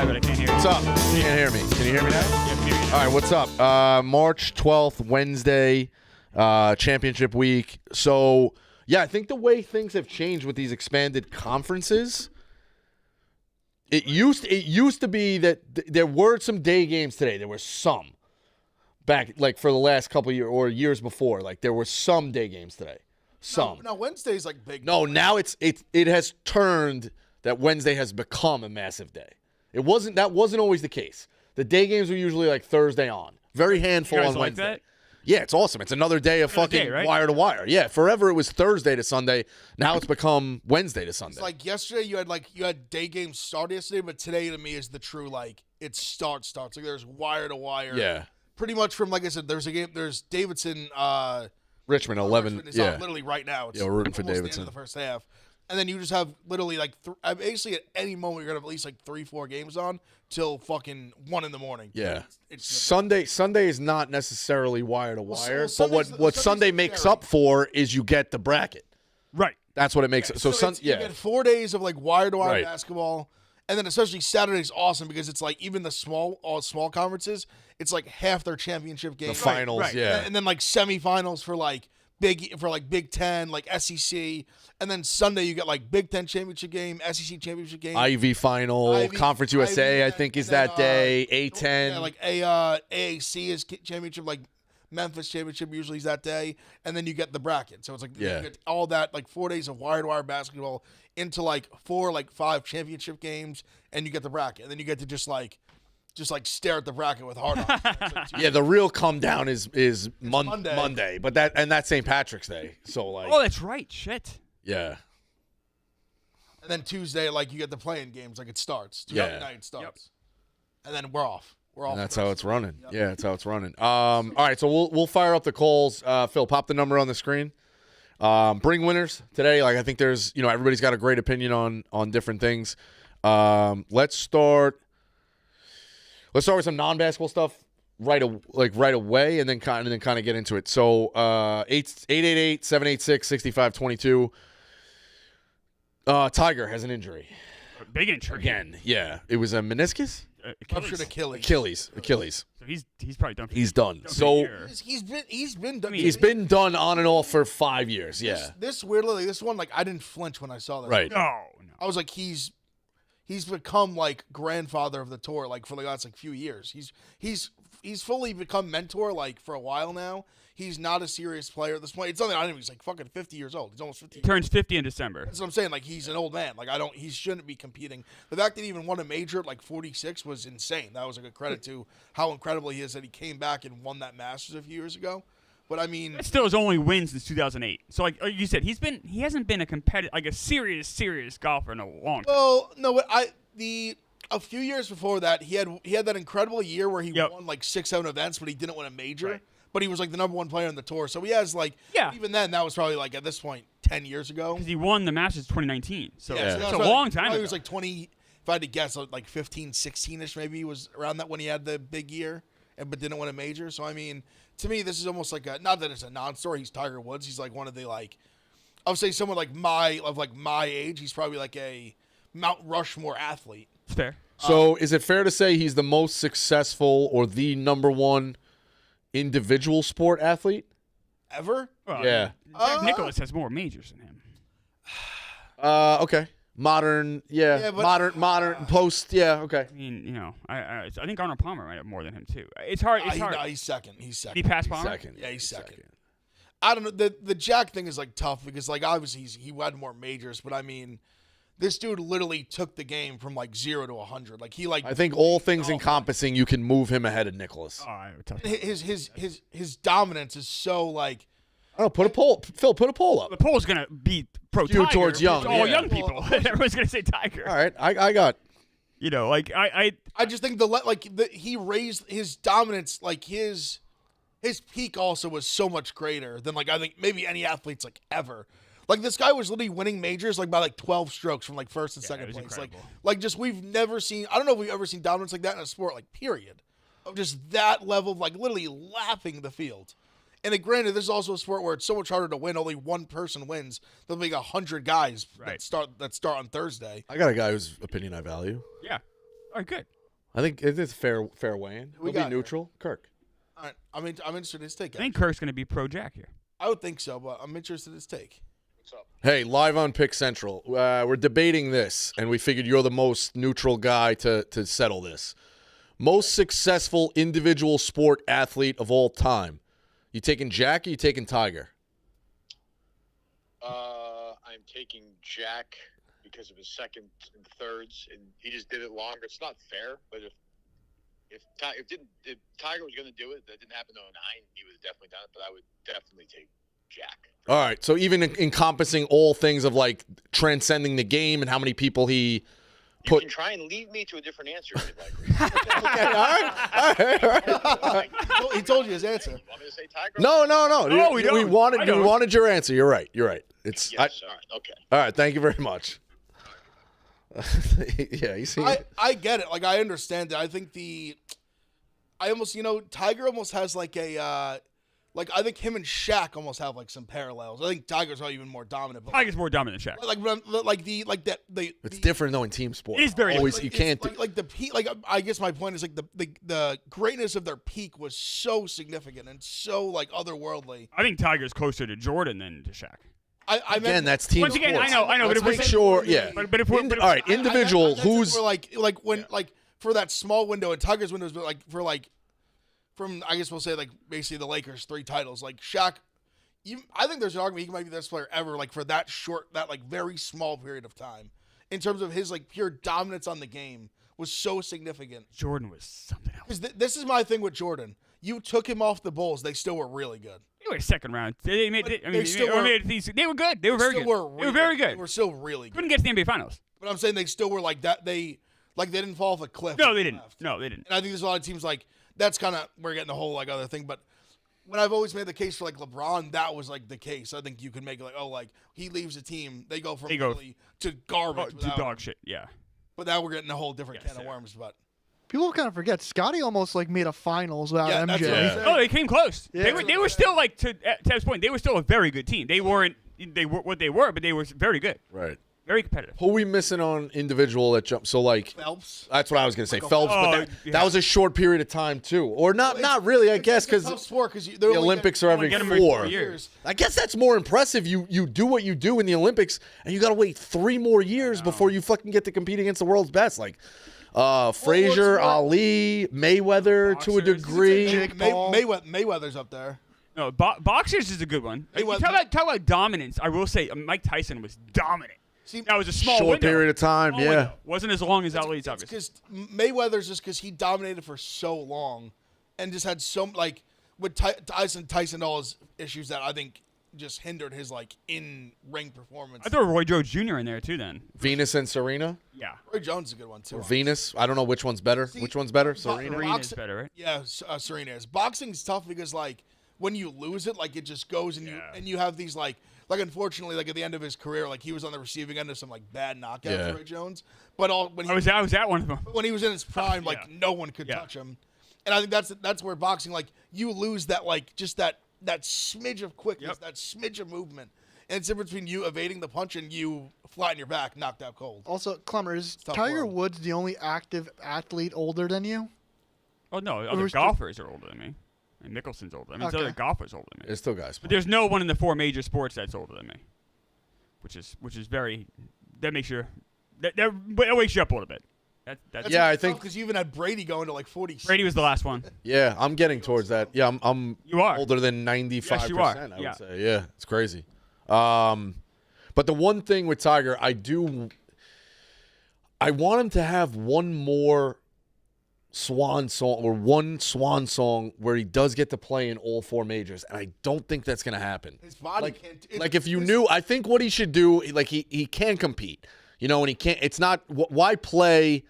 but I can't hear you. What's up? You can't hear me. Can you hear me now? Yeah, I can hear you. All right, what's up? March 12th, Wednesday, championship week. So, yeah, I think the way things have changed with these expanded conferences, it used to be that there were some day games today. There were some back, like, for the last couple of years or years before. Like, there were some day games today. Some. No, Wednesday's like big. No, now it has turned that Wednesday has become a massive day. That wasn't always the case. The day games were usually like Thursday on. Very handful You guys on like Wednesday. that? Yeah, it's awesome. It's another day of Another fucking day, right? wire to wire. Yeah, forever it was Thursday to Sunday. Now it's become Wednesday to Sunday. It's like yesterday you had day games start yesterday, but today to me is the true like it starts. Like there's wire to wire. Yeah. Pretty much from like I said, there's a game. There's Davidson. Richmond 11. Richmond is Yeah. on literally right now. It's Yeah, we're rooting for almost the Davidson. end of the first half, and then you just have literally like basically at any moment you're gonna have at least like 3-4 games on till fucking 1 in the morning. Yeah. It's Sunday is not necessarily wire to wire, but Sunday's what the Sunday makes scary. up for is you get the bracket. Right. That's what it makes it. So you get 4 days of like wire to wire Right. basketball, and then especially Saturday's awesome because it's like even the small conferences, it's like half their championship games. The finals, right. yeah. And then like semifinals for like Big Ten, like SEC, and then Sunday you get like Big Ten championship game, SEC championship game, Ivy final, Conference USA, I think is that day. A10. Yeah, like AAC is championship, like Memphis championship usually is that day, and then you get the bracket. So it's like Yeah. you get all that like 4 days of wire to wire basketball into like 5 championship games, and you get the bracket, and then you get to just stare at the bracket with hard eyes. Yeah, the real come down is Monday. Monday, but that's St. Patrick's Day. So like, Oh, that's right. Shit. yeah, And then Tuesday, like you get the playing games, like it starts. Yeah. Tuesday night starts, and then we're off. We're off. and that's for the how rest it's of the running. week. Yep. Yeah, that's how it's running. All right, so we'll fire up the calls. Phil, pop the number on the screen. Bring winners today. Like I think there's everybody's got a great opinion on different things. Let's start with some non-basketball stuff right away, and then kind of get into it. So 888-786-6522. Tiger has an injury Big injury. again. Yeah, it was a meniscus, Ruptured Achilles. Achilles. So he's probably done. He's done. for a So year. He's been done. he's been done on and off for 5 years. Yeah, This weirdly, this one, like I didn't flinch when I saw this. right. No. I was like, he's become like grandfather of the tour, like for the last like few years. He's fully become mentor like for a while now. He's not a serious player at this point. It's something I didn't. He's like fucking 50 years old. He's almost 50. Turns 50 in December. That's what I'm saying. Like he's an old man. Like he shouldn't be competing. The fact that he even won a major at like 46 was insane. That was like a credit to how incredible he is that he came back and won that Masters a few years ago. But I mean, That still his only win since 2008. So like you said, he hasn't been a competitive, like a serious golfer in a long time. well, no, but a few years before that, he had that incredible year where he Yep. won like 6-7 events, but he didn't win a major. Right. But he was like the number one player on the tour. So he has like, Yeah. even then, that was probably like at this point 10 years ago. Because he won the Masters 2019. So Yeah, so it's that a was probably- long time probably ago. He was like 20. If I had to guess, like 15, 16ish maybe was around that when he had the big year, but didn't win a major. So I mean, to me, this is almost like not that it's a non-story. He's Tiger Woods. He's like one of the like, I would say someone like my age. He's probably like a Mount Rushmore athlete. It's fair. So is it fair to say he's the most successful or the number one individual sport athlete? Ever? Well, Yeah. Jack Nicklaus has more majors than him. Okay. Modern, Yeah, but- modern post, yeah, okay. I mean, I think Arnold Palmer might have more than him too. It's hard. It's hard. He's second. He's second. Did he pass Palmer? Second. Yeah, he's second. I don't know. The Jack thing is like tough because like obviously he had more majors, but I mean, this dude literally took the game from like 0 to 100. Like he like I think all things encompassing, you can move him ahead of Nicholas. Oh, I would tough. his dominance is so like Oh, put a poll. Phil, put a poll up. The poll's gonna be pro Skewed Tiger. towards young, It's all yeah. young people. Everyone's gonna say Tiger. All right, I got. Like I just think he raised his dominance, like his peak also was so much greater than like I think maybe any athletes like ever. Like this guy was literally winning majors like by like 12 strokes from like first and it second was place. incredible. Like just we've never seen. I don't know if we've ever seen dominance like that in a sport. Like period, of just that level of like literally lapping the field. And granted, this is also a sport where it's so much harder to win. Only one person wins. There'll be 100 guys Right. that start on Thursday. I got a guy whose opinion I value. yeah. All right, good. I think it's fair weigh-in. We He'll got be neutral. Kirk. All right, I'm interested in his take. I think Kirk's going to be pro Jack here. I would think so, but I'm interested in his take. What's up? Hey, live on Pick Central. We're debating this, and we figured you're the most neutral guy to settle this. Most successful individual sport athlete of all time. You taking Jack or you taking Tiger? I'm taking Jack because of his second and thirds, and he just did it longer. It's not fair, but if Tiger was going to do it, that didn't happen in 2009, he would have definitely done it, but I would definitely take Jack. All right, so even encompassing all things of like transcending the game and how many people he You can try and lead me to a different answer if you'd like. Okay, all right. He told you his answer. You want me to say Tiger? No. No, we don't. We wanted I don't. we wanted your answer. You're right. It's Yes, all right, okay. all right. Thank you very much. Yeah, you see. I get it. Like, I understand it. I think Tiger almost has like a, I think him and Shaq almost have like some parallels. I think Tiger's probably even more dominant. But Tiger's more dominant than Shaq. It's different though in team sport. It is very always. different. You can't. the peak. Like, I guess my point is like the greatness of their peak was so significant and so like otherworldly. I think Tiger's closer to Jordan than to Shaq. Again, that's team Once again, sports. I know, Let's but if make we're sure. Yeah. But if we're all right, individual. Who's for that small window, and Tiger's window is from I guess we'll say like basically the Lakers 3 titles. Like Shaq, I think there's an argument he might be the best player ever. Like for that very small period of time, in terms of his like pure dominance on the game was so significant. Jordan was something else. Because this is my thing with Jordan. You took him off the Bulls, they still were really good. They were second round. They were good. They were very good. They were very good. They were still really good. Couldn't get to the NBA Finals. But I'm saying they still were like that. They didn't fall off a cliff. No, they didn't. No, they didn't. And I think there's a lot of teams like that's kind of we're getting the whole like other thing. But when I've always made the case for like LeBron, that was like the case. I think you could make it like he leaves a team, they go from really to garbage, to dog shit. Yeah. But now we're getting a whole different can of worms. But people kind of forget Scotty almost like made a finals without Yeah, MJ. that's what I'm saying. Oh, they came close. Yeah. They were still like to Tev's point. They were still a very good team. They were what they were, but they were very good. right? Very competitive. Who we missing on individual that jump? So like Phelps. that's what I was gonna say. Phelps, but yeah. that was a short period of time too, or not really. I guess because tough sport because the Olympics are every get 'em every 4 4 years. I guess that's more impressive. You do what you do in the Olympics, and you got to wait 3 more years before you fucking get to compete against the world's best. Like Frazier, Ali, Mayweather to a Boxers. degree. Jake Paul. Mayweather's up there. No, boxers is a good one. Mayweather- Talk about dominance. I will say Mike Tyson was dominant. See, That was a small Short window. period of time, Small yeah. window. Wasn't as long as Ali's, obviously. because Mayweather's just because he dominated for so long, and just had so like with Tyson all his issues that I think just hindered his like in ring performance. I throw Roy Jones Jr. in there too. Then Venus and Serena. yeah, Roy Jones is a good one too. Or Venus. I don't know which one's better. Which one's better? Serena. Serena's better, right? Yeah, Serena is. Boxing's tough because like when you lose it, like it just goes and you have these like unfortunately like at the end of his career, like he was on the receiving end of some like bad knockouts, Yeah. Roy Jones. But when I was at one of them. when he was in his prime, like Yeah. no one could Yeah. touch him. And I think that's where boxing like you lose that like just that smidge of quickness, Yep. that smidge of movement. And it's the difference between you evading the punch and you flat on your back, knocked out cold. Also, Clemmer, is tough Tiger world. Woods the only active athlete older than you? Oh no, other Who's the- golfers are older than me. And Mickelson's older. I mean, Okay. other golfers older than me. There's still guys. But there's no one in the 4 major sports that's older than me, which is very that makes you that wakes you up a little bit. That's Yeah, I think- because you even had Brady going to like 40. Brady was the last one. Yeah, I'm getting towards that. Yeah, I'm You are. older than 95%. Yes, you are. I Yeah. would say. Yeah, it's crazy. But the one thing with Tiger, I want him to have one more swan song or one swan song where he does get to play in all 4 majors, and I don't think that's going to happen. His body can't. Like if you knew, I think what he should do, like he can compete, and he can't. It's not why play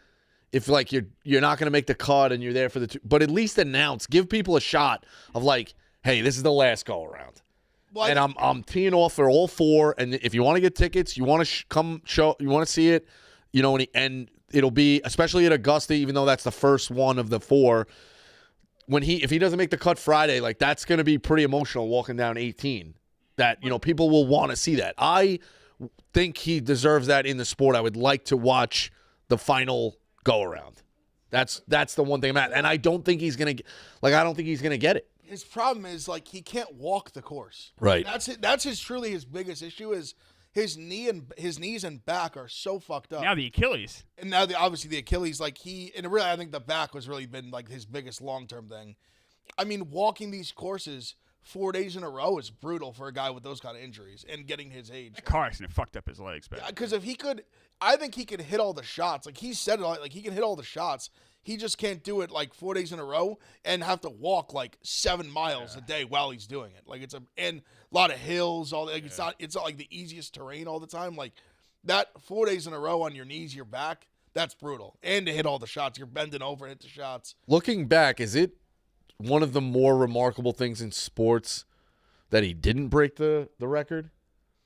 if like you're not going to make the cut and you're there for the 2, but at least announce, give people a shot of like, hey, this is the last go around. Well, And I'm teeing off for all 4. And if you want to get tickets, you want to come show, you want to see it, and it'll be especially at Augusta, even though that's the first one of the 4. If he doesn't make the cut Friday, like that's going to be pretty emotional walking down 18. That people will want to see that. I think he deserves that in the sport. I would like to watch the final go around. That's the one thing I'm at, and I don't think he's gonna get it. His problem is like he can't walk the course. Right. That's truly his biggest issue is his knees and back are so fucked up. Now the Achilles. And now obviously the Achilles, like really I think the back was really been like his biggest long-term thing. I mean, walking these courses 4 days in a row is brutal for a guy with those kind of injuries and getting his age. That car accident fucked up his legs, man. Because if he could, I think he could hit all the shots. Like he said it, like he can hit all the shots. He just can't do it like 4 days in a row and have to walk like 7 miles a day while he's doing it. Like and a lot of hills. It's not like the easiest terrain all the time. Like that 4 days in a row on your knees, your back, that's brutal. And to hit all the shots, you're bending over, hit the shots. Looking back, is it one of the more remarkable things in sports that he didn't break the record?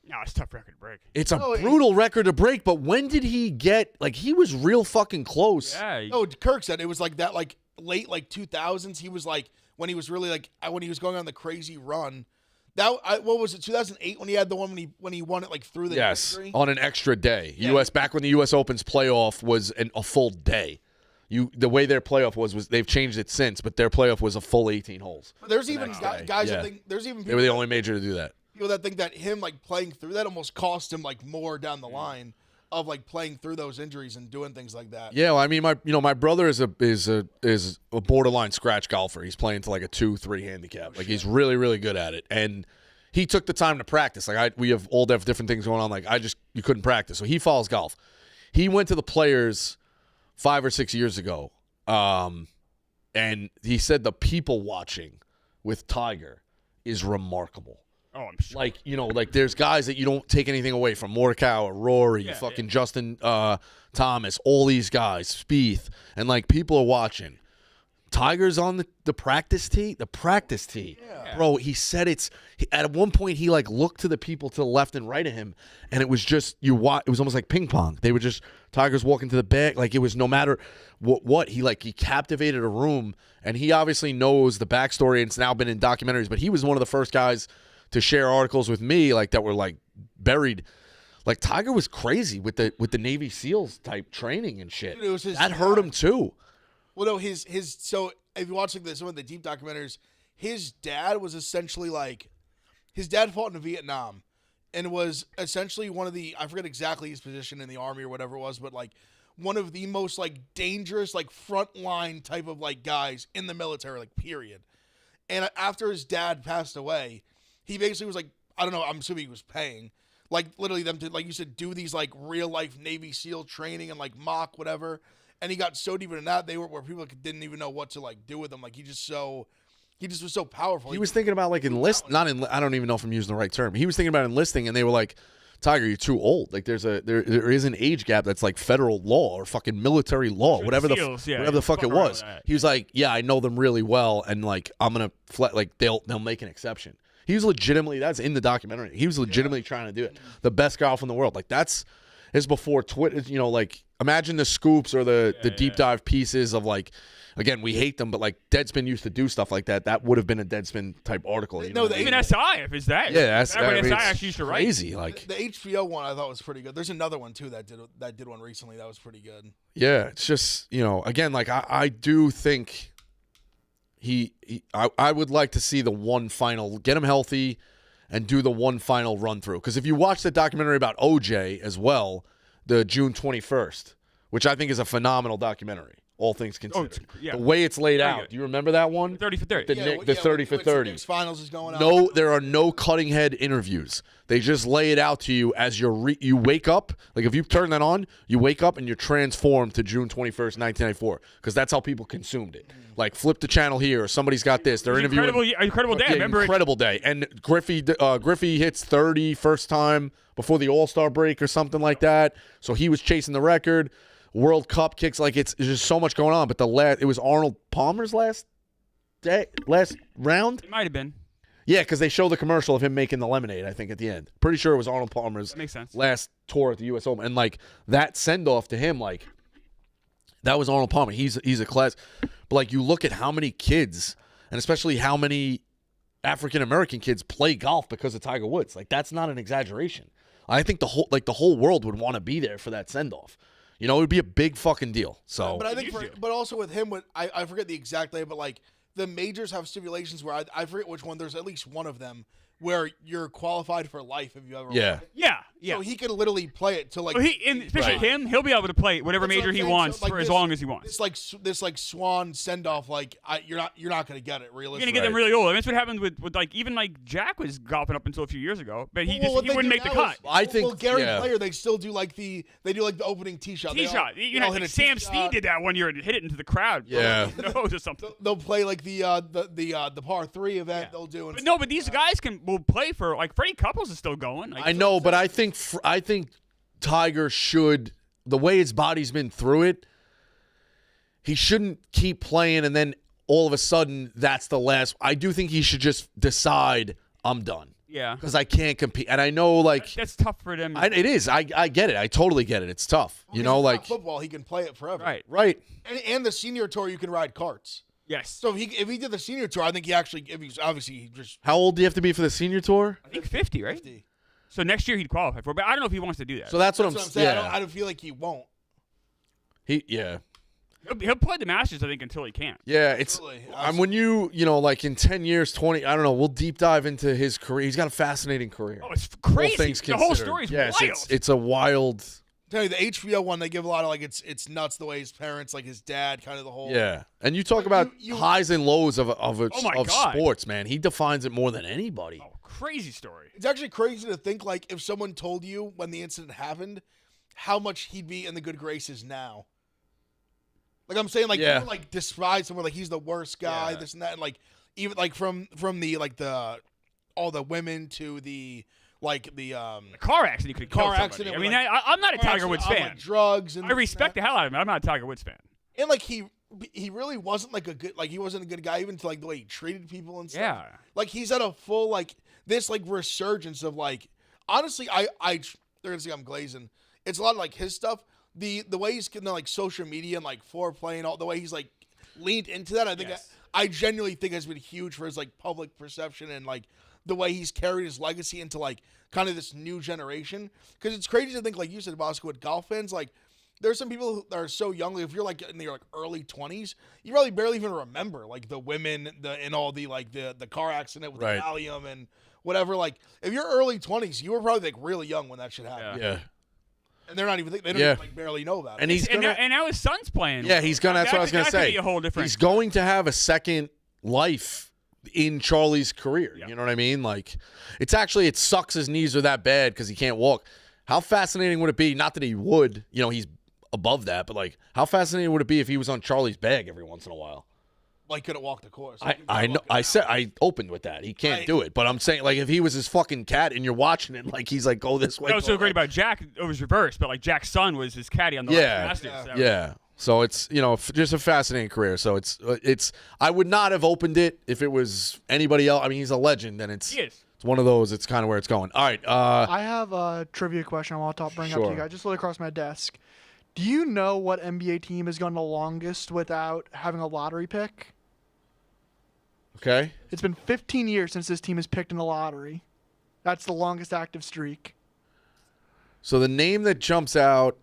No, it's a tough record to break. It's a brutal record to break, but when did he get, like, he was real fucking close. Yeah. Oh, Kirk said it was like that, like late like 2000s. He was like when he was really like when he was going on the crazy run. What was it? 2008 when he had the one when he won it like through the history? On an extra day. Yeah. Back when the U.S. Open's playoff was a full day. The way their playoff was they've changed it since, but their playoff was a full 18 holes. But there's even guys Yeah. that think there's even They people were the only major to do that. that think that him like playing through that almost cost him like more down the line of like playing through those injuries and doing things like that. Yeah, well, I mean, my brother is a borderline scratch golfer. He's playing to like a 2-3 handicap. Like he's really really good at it, and he took the time to practice. Like we have all different things going on. Like you couldn't practice, so he follows golf. He went to the Players 5 or 6 years ago, and he said the people watching with Tiger is remarkable. Oh, I'm sure. Like there's guys that you don't take anything away from. Morikawa, Rory, Yeah, fucking Justin Thomas, all these guys, Spieth, and like people are watching. Tiger's on the practice tee. The practice tee. Yeah. Bro, he said at one point he like looked to the people to the left and right of him, and it was just it was almost like ping pong. They were just Tiger's walking to the back, like it was no matter what he captivated a room, and he obviously knows the backstory and it's now been in documentaries, but he was one of the first guys to share articles with me like that were like buried. Like Tiger was crazy with the Navy SEALs type training and shit. Dude, it was that hurt him too. Well, no, so if you watch like some of the deep documentaries, his dad was essentially like, his dad fought in Vietnam, and was essentially one of the, I forget exactly his position in the army or whatever it was, but like one of the most like dangerous like frontline type of like guys in the military, like period. And after his dad passed away, he basically was like, I don't know, I'm assuming he was paying, like literally them to, like you said, do these like real life Navy SEAL training and like mock whatever. And he got so deep into that, they were where people didn't even know what to like do with him. Like he just was so powerful. He was thinking about like I don't even know if I'm using the right term. He was thinking about enlisting, and they were like, Tiger, you're too old. Like there is an age gap that's like federal law or fucking military law, whatever the fuck it was. He was like, yeah, I know them really well, and like I'm gonna like they'll make an exception. He was legitimately, that's in the documentary. He was legitimately trying to do it. The best golf in the world. Like is before Twitter. Like imagine the scoops or the deep dive pieces of like. Again, we hate them, but like Deadspin used to do stuff like that. That would have been a Deadspin type article. Even SI, if it's that. Yeah, SI actually used to write. Crazy. Like the HBO one, I thought was pretty good. There's another one too that did one recently that was pretty good. Yeah, it's just again, like I do think I would like to see the one final, get him healthy, and do the one final run through. Because if you watch the documentary about OJ as well, the June 21st, which I think is a phenomenal documentary. All things considered. The way it's laid out. Do you remember that one? 30 for 30. The 30 for 30. Knicks finals is going on. No, there are no cutting head interviews. They just lay it out to you as you wake up. Like if you turn that on, you wake up and you're transformed to June 21st, 1994. Because that's how people consumed it. Like flip the channel here, or somebody's got this. They're interviewing. Incredible day. Remember incredible day. And Griffey hits 30 first time before the All-Star break or something like that. So he was chasing the record. World Cup kicks, like it's just so much going on. But it was Arnold Palmer's last round. It might have been. Yeah, because they show the commercial of him making the lemonade, I think, at the end. Pretty sure it was Arnold Palmer's last tour at the U.S. Open. And, like, that send-off to him, like, that was Arnold Palmer. He's a class. But, like, you look at how many kids, and especially how many African-American kids play golf because of Tiger Woods. Like, that's not an exaggeration. I think the whole world would want to be there for that send-off. You know, it would be a big fucking deal. So, But I think, but also with him, I forget the exact name, but like the majors have stipulations where I forget which one. There's at least one of them where you're qualified for life if you ever. yeah. Yeah, yeah. So he could literally play it to like. So especially him, he'll be able to play whatever That's what major I'm he saying. wants So, like, for as this- long as he wants. This like swan send off. Like you're not gonna get it You're realistically. gonna get them really old. I mean, that's what happened with like even like Jack was golfing up until a few years ago, but he What they wouldn't do make the now cut. is- I think- Well, Gary yeah. Player, they still do like the opening tee shot. Tee shot. They all hit a Sam tee Snead shot. did that one year and hit it into the crowd. Yeah. Nose or something. They'll play like the par 3 event. Yeah. They'll do. And But no, but these guys will play for like Freddie Couples is still going. Like, I know, but I think Tiger should, the way his body's been through it, he shouldn't keep playing and then all of a sudden that's the last. I do think he should just decide I'm done Yeah, because I can't compete. And I know, like, that's tough for them. it is. I get it. I totally get it. It's tough. You know, It's not like, football, he can play it forever. Right. right. And the senior tour, you can ride carts. Yes. So if he did the senior tour, I think if he's obviously he just How old do you have to be for the senior tour? I think 50, right? 50. So next year he'd qualify for it, but I don't know if he wants to do that. So that's what That's I'm what I'm saying. Yeah. I don't feel like he won't. Yeah. He'll play the Masters, I think, until he can't. Yeah, it's Absolutely. when you know, like in 10 years, 20, I don't know, we'll deep dive into his career. He's got a fascinating career. Oh, it's crazy. things The whole considered. story's Yes, wild. it's a wild. Tell you the HBO one, they give a lot of like it's nuts the way his parents, like his dad, kind of the whole. Yeah, and you talk Like, about you- highs and lows of my God. sports, man. He defines it more than anybody. Oh, crazy story. It's actually crazy to think like if someone told you when the incident happened, how much he'd be in the good graces now. Like I'm saying, like Yeah. people like despise someone like he's the worst guy, Yeah. this and that, and like even like from the like the all the women to the like the A car accident, you could have Car killed somebody. accident I with, mean, like, I'm not a Tiger Woods on, fan. like, drugs and I respect the hell out of him. I'm not a Tiger Woods fan. and like he really wasn't like he wasn't a good guy even to like the way he treated people and stuff. Yeah. Like he's at a full like this like resurgence of like honestly I they're gonna say I'm glazing. It's a lot of like his stuff. The way he's getting like social media and like foreplay and all the way he's like leaned into that. I think Yes. I genuinely think has been huge for his like public perception and like the way he's carried his legacy into like kind of this new generation. Because it's crazy to think like you said, Bosco, with golf fans like. There's some people who are so young. Like if you're like in your like early 20s, you probably barely even remember like the women, and all the like the car accident with Right. the Valium and whatever. Like if you're early 20s, you were probably like really young when that shit happened, Yeah, and they're not even they don't Yeah. even, like barely know about it. and he's And gonna. now his son's playing. Yeah, he's gonna. That's what I was gonna that could say. be a whole different. He's going to have a second life in Charlie's career. Yeah. You know what I mean? Like, it sucks his knees are that bad because he can't walk. How fascinating would it be? Not that he would. You know, he's above that, but like, how fascinating would it be if he was on Charlie's bag every once in a while? Like couldn't walk the course. I know. I said I opened with that. He can't Right. do it, but I'm saying like if he was his fucking cat and you're watching it, like he's like go this way. That was go so great that- about Jack. It was reversed, but like Jack's son was his caddy on the Yeah. last Masters. That was- Yeah. So it's just a fascinating career. So it's I would not have opened it if it was anybody else. I mean he's a legend and it's He is. it's one of those. It's kind of where it's going. All right. I have a trivia question I want to bring up to Sure. you guys. Just look across my desk. Do you know what NBA team has gone the longest without having a lottery pick? Okay. It's been 15 years since this team has picked in the lottery. That's the longest active streak. So the name that jumps out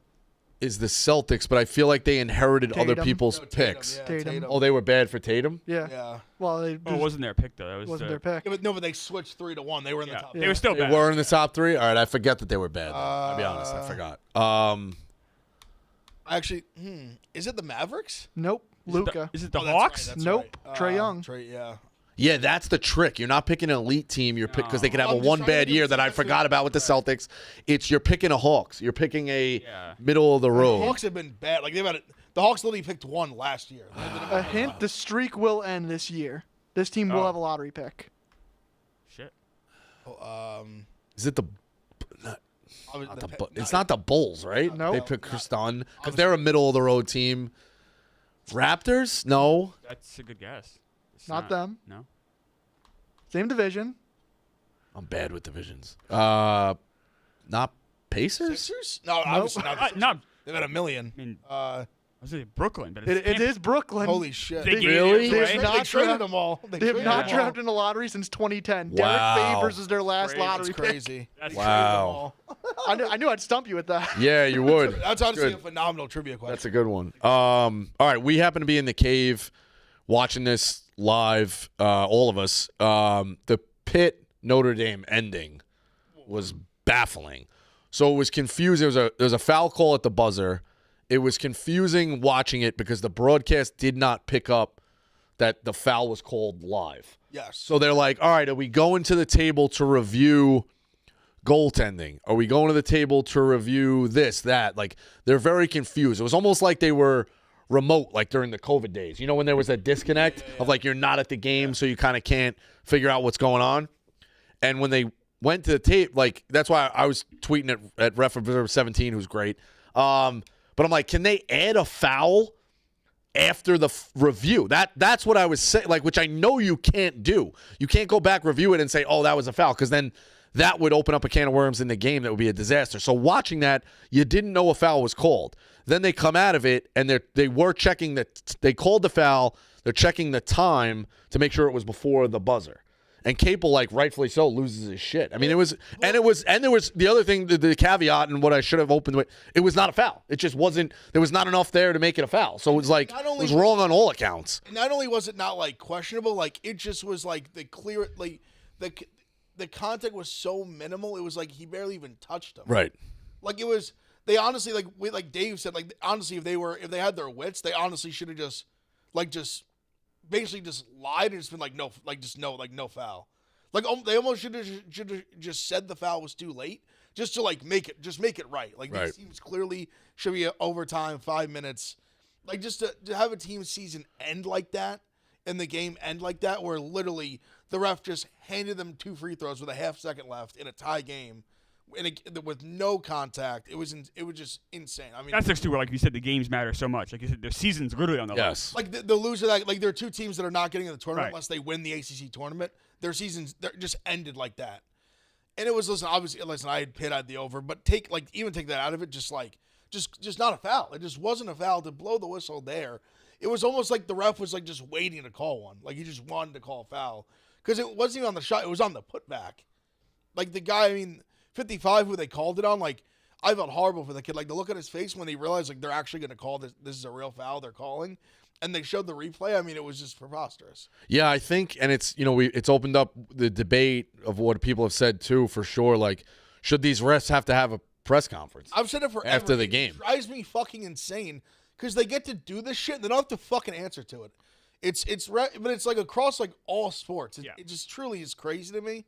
is the Celtics, but I feel like they inherited other Tatum. people's No, Tatum, picks. yeah, Tatum. Oh, they were bad for Tatum? Yeah. yeah. Well, it Oh, it wasn't their pick though. That was wasn't their pick. Yeah, but no, but they switched 3-1. They were in the Yeah. top. They were still They bad. were in the top three? All right, I forget that they were bad. I'll be honest, I forgot. Actually, is it the Mavericks? Nope. Luca. Is it the Oh, that's right, Hawks? that's Nope. right. Trae Young. Trae, yeah. Yeah, that's the trick. You're not picking an elite team. You're because they could have I'm a just one trying to bad think year of that I that's forgot about with the Celtics. It's you're picking a Hawks. You're picking a Yeah. middle of the The road. Hawks have been bad. Like they've had the Hawks literally picked one last year. A hint: the streak will end this year. This team will Oh. have a lottery pick. Shit. Is it the? It's not the Bulls, right? Nope. They picked Chris Dunn because they're a middle of the road team. Raptors? No. That's a good guess. It's Not them. No. Same division. I'm bad with divisions. Not Pacers. Sixers? No, obviously not. The Sixers. No. They've had a million. I mean, I was saying Brooklyn, but It is Brooklyn. Holy shit! They gave Really? it They away. have not They traded draft- them all. They have traded not them all. drafted in the lottery since 2010. Wow. Derek Favors is their last Crazy. lottery That's pick. crazy. That's Wow. I knew I'd stump you with that. Yeah, you would. That's honestly Good. a phenomenal trivia question. That's a good one. All right, we happen to be in the cave watching this live, all of us. The Pitt Notre Dame ending was baffling. So it was confusing. There was a foul call at the buzzer. It was confusing watching it because the broadcast did not pick up that the foul was called live. Yes. So they're like, all right, are we going to the table to review goaltending? Are we going to the table to review this, that? Like, they're very confused. It was almost like they were remote, like during the COVID days. You know, when there was a disconnect of like you're not at the game, so you kind of can't figure out what's going on. And when they went to the tape, like, that's why I was tweeting at Ref Observer 17, who's great. But I'm like, can they add a foul after the review? That's what I was saying, like, which I know you can't do. You can't go back, review it, and say, oh, that was a foul, because then that would open up a can of worms in the game that would be a disaster. So watching that, you didn't know a foul was called. Then they come out of it, and they were checking they called the foul. They're checking the time to make sure it was before the buzzer. And Capel, like, rightfully so, loses his shit. I mean, there was the other thing, the caveat, and what I should have opened with, it was not a foul. It just wasn't, there was not enough there to make it a foul. So it was like, it was wrong on all accounts. Not only was it not like questionable, like it just was like the clear, like the contact was so minimal. It was like he barely even touched him. Right. Like it was, they honestly, like Dave said, like honestly, if they had their wits, they honestly should have just basically just lied and just been like no foul. Like they almost should have just said the foul was too late, just to like make it right. Like Right. these teams clearly should be overtime, 5 minutes. Like just to have a team season end like that and the game end like that, where literally the ref just handed them 2 free throws with a half second left in a tie game. With no contact, it was just insane. I mean, That's next to where, like you said, the games matter so much. Like you said, their season's literally on the line. Yes. like the loser that, like there are 2 teams that are not getting in the tournament Right. unless they win the ACC tournament. Their seasons just ended like that. And it was, obviously, I had Pitt, I had the over, but take that out of it, just not a foul. It just wasn't a foul to blow the whistle there. It was almost like the ref was like just waiting to call one. Like he just wanted to call a foul because it wasn't even on the shot. It was on the putback. Like the guy, I mean, 55 who they called it on, like I felt horrible for the kid. Like the look on his face when he realized like they're actually going to call this is a real foul they're calling, and they showed the replay. I mean, it was just preposterous. Yeah, I think, and it's, it's opened up the debate of what people have said too, for sure. Like, should these refs have to have a press conference I've said it forever. after the game? It drives me fucking insane because they get to do this shit and they don't have to fucking answer to it. But it's like across like all sports. It just truly is crazy to me.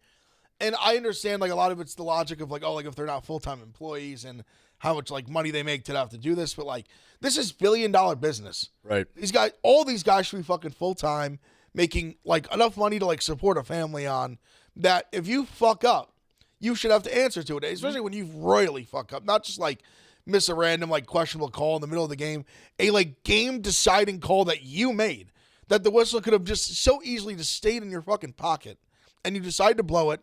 And I understand like a lot of it's the logic of like, oh, like if they're not full-time employees and how much like money they make to have to do this, but like this is billion-dollar business. Right. All these guys should be fucking full-time, making like enough money to like support a family on, that if you fuck up, you should have to answer to it, especially when you royally fuck up, not just like miss a random like questionable call in the middle of the game, a like game deciding call that you made, that the whistle could have just so easily just stayed in your fucking pocket, and you decide to blow it,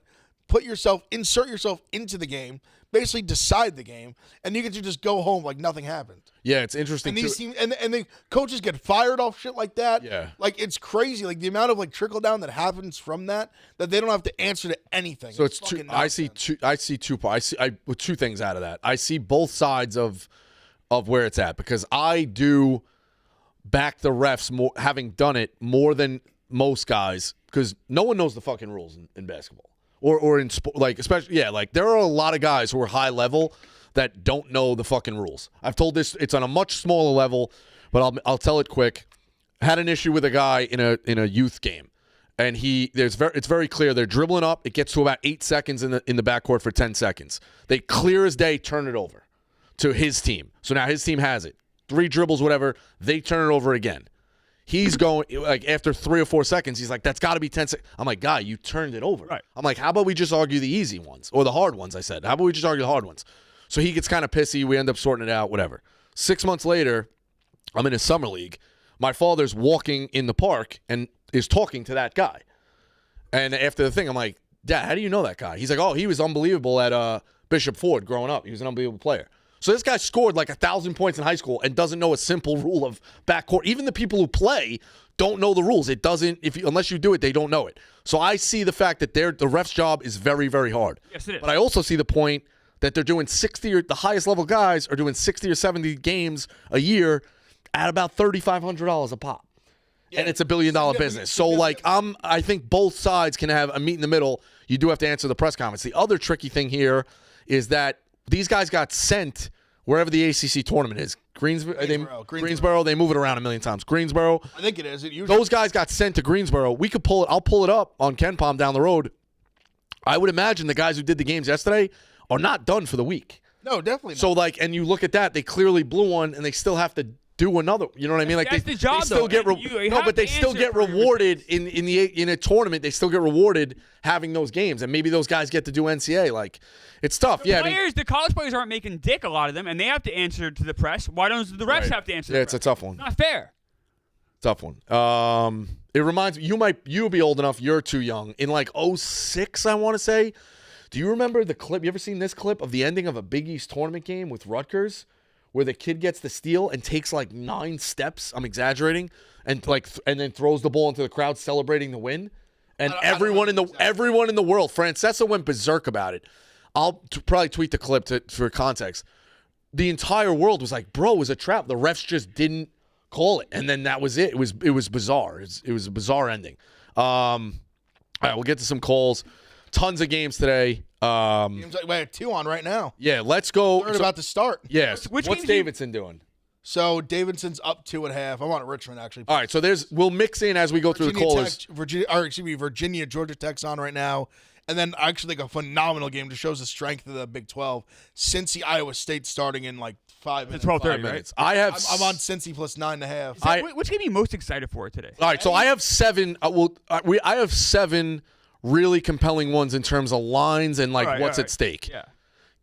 insert yourself into the game, basically decide the game, and you get to just go home like nothing happened. Yeah, it's interesting. And these teams, and the coaches get fired off shit like that. Yeah. Like it's crazy. Like the amount of like trickle down that happens from that they don't have to answer to anything. So it's fucking two. I see two. With 2 things out of that. I see both sides of where it's at, because I do back the refs more, having done it more than most guys, because no one knows the fucking rules in basketball or in sport. Like especially, like there are a lot of guys who are high level that don't know the fucking rules. I've told this. It's on a much smaller level, but I'll tell it quick. Had an issue with a guy in a youth game, and it's very clear they're dribbling up. It gets to about 8 seconds in the backcourt for 10 seconds. They clear as day turn it over to his team. So now his team has it. 3 dribbles, whatever. They turn it over again. He's going, like, after 3 or 4 seconds, he's like, that's got to be 10 seconds. I'm like, guy, you turned it over. Right. I'm like, how about we just argue the easy ones or the hard ones, I said. How about we just argue the hard ones? So he gets kind of pissy. We end up sorting it out, whatever. 6 months later, I'm in a summer league. My father's walking in the park and is talking to that guy. And after the thing, I'm like, Dad, how do you know that guy? He's like, oh, he was unbelievable at Bishop Ford growing up. He was an unbelievable player. So this guy scored like 1,000 points in high school and doesn't know a simple rule of backcourt. Even the people who play don't know the rules. It doesn't, unless you do it, they don't know it. So I see the fact that the ref's job is very, very hard. Yes, it is. But I also see the point that they're doing 60 or the highest level guys are doing 60 or 70 games a year at about $3,500 a pop. Yeah, and it's $1 billion business. So like I think both sides can have a meet in the middle. You do have to answer the press conference. The other tricky thing here is that these guys got sent wherever the ACC tournament is. Greensboro. They move it around a million times. Greensboro. I think it is. It usually those guys got sent to Greensboro. We could pull it. I'll pull it up on KenPom down the road. I would imagine the guys who did the games yesterday are not done for the week. No, definitely not. So like, and you look at that, they clearly blew one, and they still have to do another. You know what I mean? Like that's they the job, they still though. get but they still get rewarded in a tournament. They still get rewarded having those games, and maybe those guys get to do NCAA. Like, it's tough. The college players aren't making dick, a lot of them, and they have to answer to the press. Why don't the refs have to answer? Yeah, the it's press? a tough one. Not fair. Tough one. It reminds me. You'll be old enough. You're too young. In like 2006, I want to say. Do you remember the clip? You ever seen this clip of the ending of a Big East tournament game with Rutgers, where the kid gets the steal and takes like 9 steps? I'm exaggerating, and then throws the ball into the crowd celebrating the win, and everyone in the world, Francesa went berserk about it. I'll probably tweet the clip for context. The entire world was like, "Bro, it was a trap. The refs just didn't call it," and then that was it. It was bizarre. It was a bizarre ending. All right, we'll get to some calls. Tons of games today. Games like we have 2 on right now. Yeah, let's go. Third about to start. Yes. Which What's games Davidson doing? So Davidson's up 2.5. I'm on Richmond actually. All right, so we'll mix in as we go through the callers. Virginia, Georgia Tech's on right now. And then actually like a phenomenal game that shows the strength of the Big 12. Cincy, Iowa State starting in like 5 minutes. 12:30, minutes. right? I'm on Cincy plus 9.5. Which game are you most excited for today? All right, so I have 7. I have 7 really compelling ones in terms of lines and like what's at stake. Yeah.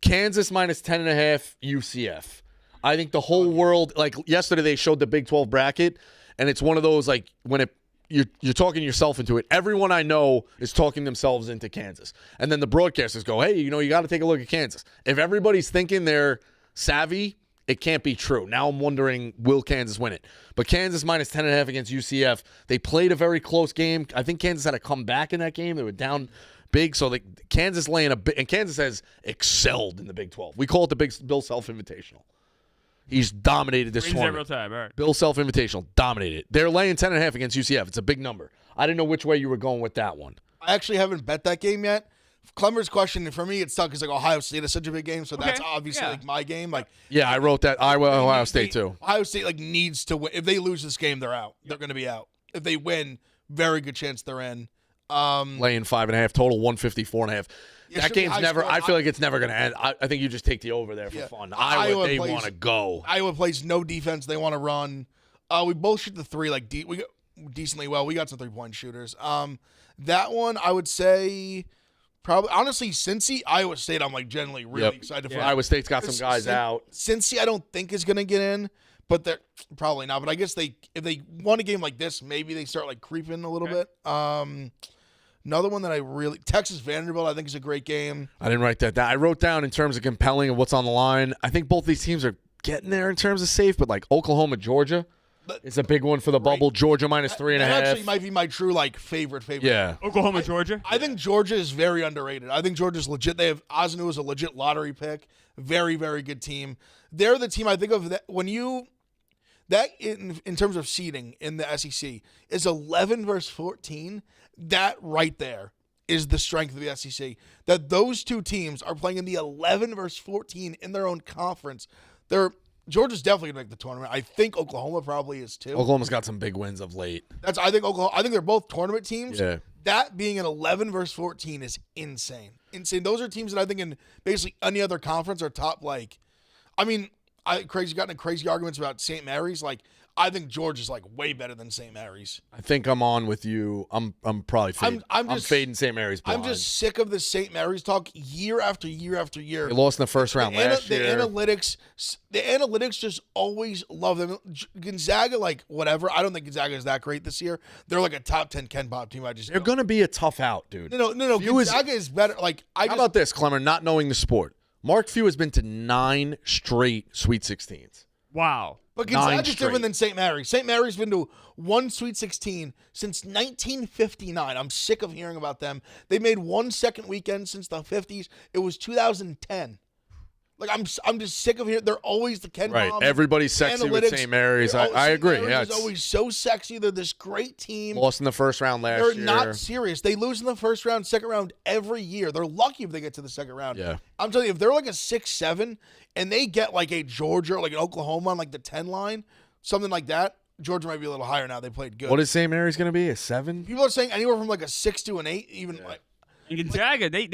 Kansas minus 10.5 UCF. I think the whole world, like yesterday they showed the Big 12 bracket, and it's one of those like when you're talking yourself into it. Everyone I know is talking themselves into Kansas. And then the broadcasters go, hey, you got to take a look at Kansas. If everybody's thinking they're savvy, it can't be true. Now I'm wondering, will Kansas win it? But Kansas minus 10.5 against UCF. They played a very close game. I think Kansas had to come back in that game. They were down big. So Kansas laying a bit. And Kansas has excelled in the Big 12. We call it the Big Bill Self Invitational. He's dominated this tournament. Every time. All right. Bill Self Invitational, dominated. They're laying 10.5 against UCF. It's a big number. I didn't know which way you were going with that one. I actually haven't bet that game yet. Clemmer's question, for me, it's tough because like Ohio State is such a big game, so that's obviously like my game. Like, yeah, I wrote that. Ohio State too. Ohio State like needs to win. If they lose this game, they're out. They're going to be out. If they win, very good chance they're in. Laying 5.5 total, 154.5. That game's never. I feel like it's never going to end. I think you just take the over there for fun. Iowa, they want to go. Iowa plays no defense. They want to run. We both shoot the 3 like we got decently well. We got some 3-point shooters. That one I would say. Probably, honestly, Cincy, Iowa State, I'm like generally really excited for. Iowa State's got some guys out. Cincy, I don't think is going to get in, but they're probably not. But I guess if they won a game like this, maybe they start like creeping a little bit. Another one that Texas Vanderbilt, I think is a great game. I didn't write that down. I wrote down in terms of compelling and what's on the line. I think both these teams are getting there in terms of safe, but like Oklahoma, Georgia. It's a big one for the bubble. Georgia minus 3.5. That actually might be my true favorite. Yeah. Oklahoma, Georgia. I think Georgia is very underrated. I think Georgia's legit. They have Ozanu as a legit lottery pick. Very, very good team. They're the team I think of that when you in terms of seeding in the SEC is 11 versus 14. That right there is the strength of the SEC. That those two teams are playing in the 11 versus 14 in their own conference. Georgia's definitely gonna make the tournament. I think Oklahoma probably is too. Oklahoma's got some big wins of late. I think they're both tournament teams. Yeah. That being an 11 versus 14 is insane. Insane. Those are teams that I think in basically any other conference are top. Crazy got into crazy arguments about St. Mary's. I think Georgia's way better than St. Mary's. I think I'm on with you. I'm probably fading. I'm fading St. Mary's blind. I'm just sick of the St. Mary's talk year after year after year. They lost in the first round last year. The analytics just always love them. Gonzaga, whatever. I don't think Gonzaga is that great this year. They're a top 10 Ken Pop team. They're going to be a tough out, dude. No. Gonzaga is better. How about this, Clemmer, not knowing the sport? Mark Few has been to 9 straight Sweet 16s. Wow. But 9 Gonzaga's straight. different than St. Mary's. St. Mary's been to one Sweet 16 since 1959. I'm sick of hearing about them. They made one second weekend since the 50s. It was 2010. Like I'm just sick of hearing. They're always the Ken Right. Palm. Everybody's sexy with analytics. St. Mary's. They're I St. agree. Mary's Yeah, is it's always so sexy. They're this great team. lost in the first round last They're year. not serious. They lose in the first round, second round every year. They're lucky if they get to the second round. Yeah. I'm telling you, if they're like a 6-7 and they get like a Georgia or like an Oklahoma on like the 10 line, something like that, Georgia might be a little higher now. They played good. What is St. Mary's going to be? A 7? People are saying anywhere from like a 6 to an 8, even like And Gonzaga, they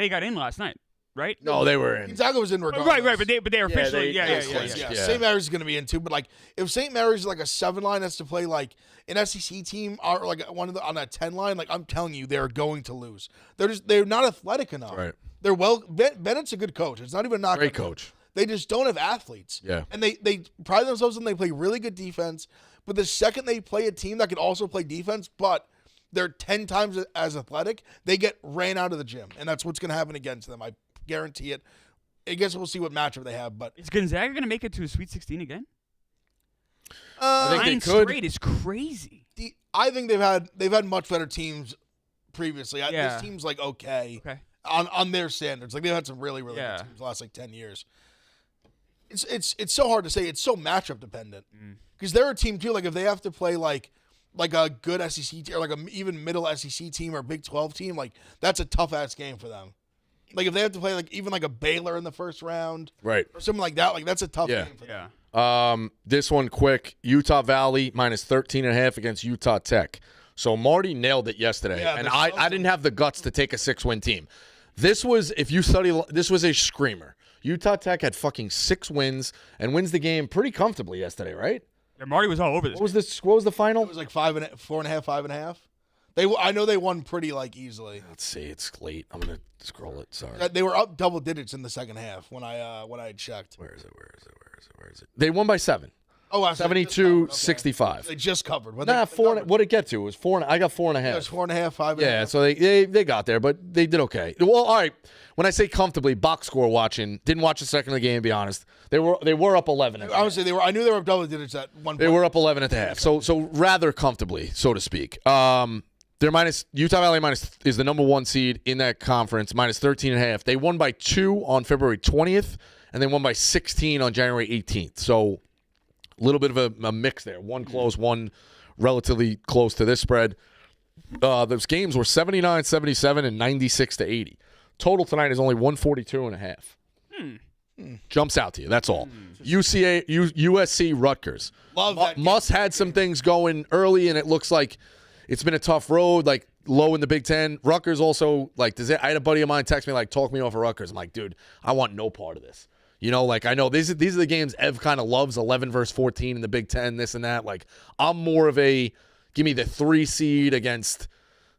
got in last night, right? No, they were in. Gonzaga was in regardless. Right, but they're officially, they- yeah. Yeah. Yeah. St. Mary's is going to be in too, but like if St. Mary's is like a 7 line has to play like an SEC team or like one of the on a 10 line, like I'm telling you, they're going to lose. They're not athletic enough. Right. They're Bennett's a good coach. It's not even not Great coach. They just don't have athletes. Yeah. And they pride themselves on they play really good defense. But the second they play a team that can also play defense, but they're 10 times as athletic, they get ran out of the gym. And that's what's going to happen against them. I guarantee it. I guess we'll see what matchup they have. But Is Gonzaga going to make it to a Sweet 16 again? I think they 9 could. straight is crazy. I think they've had much better teams previously. Yeah. This team's like okay Okay. on their standards. Like they've had some really Yeah. good teams the last like 10 years. It's so hard to say. It's so matchup dependent because they're a team too. Like if they have to play like a good SEC team or like a even middle SEC team or Big 12 team, like that's a tough ass game for them. Like if they have to play like even like a Baylor in the first round Right. or something like that, like that's a tough Yeah. game for them. Yeah. This one quick. Utah Valley minus 13.5 against Utah Tech. So Marty nailed it yesterday, Yeah, and they're I so- didn't have the guts to take a 6-win team. This was, if you study, this was a screamer. Utah Tech had fucking 6 wins and wins the game pretty comfortably yesterday, right? Yeah, Marty was all over this. What was this? What was the final? It was like 4.5, 5.5. I know they won pretty like easily. Let's see. It's late. I'm gonna scroll it. Sorry. They were up double digits in the second half when I had checked. Where is it? They won by 7. Oh, I said they just covered. 72-65. They just covered. What Nah, they 4. covered. What did it get to? It was 4. I got 4.5. It was 4.5, 5.5. Yeah, so they got there, but they did okay. Well, all right. When I say comfortably, box score watching, didn't watch the second of the game. To be honest, they were up 11. At the half. Honestly, I knew they were up double digits at one point. They were up 11 at the half, so rather comfortably, so to speak. They're Utah Valley is the number 1 seed in that conference, minus 13.5. They won by 2 on February 20th, and they won by 16 on January 18th. So a little bit of a mix there. One close, one relatively close to this spread. Those games were 79-77 and 96-80. Total tonight is only 142.5. Jumps out to you. That's all. USC Rutgers. Love that game. Muss had some things going early, and it looks like it's been a tough road, like low in the Big Ten. Rutgers also, like, I had a buddy of mine text me, like, talk me off of Rutgers. I'm like, dude, I want no part of this. You know, like, I know these are the games Ev kind of loves, 11 versus 14 in the Big Ten, this and that. Like, I'm more of a, give me the 3 seed against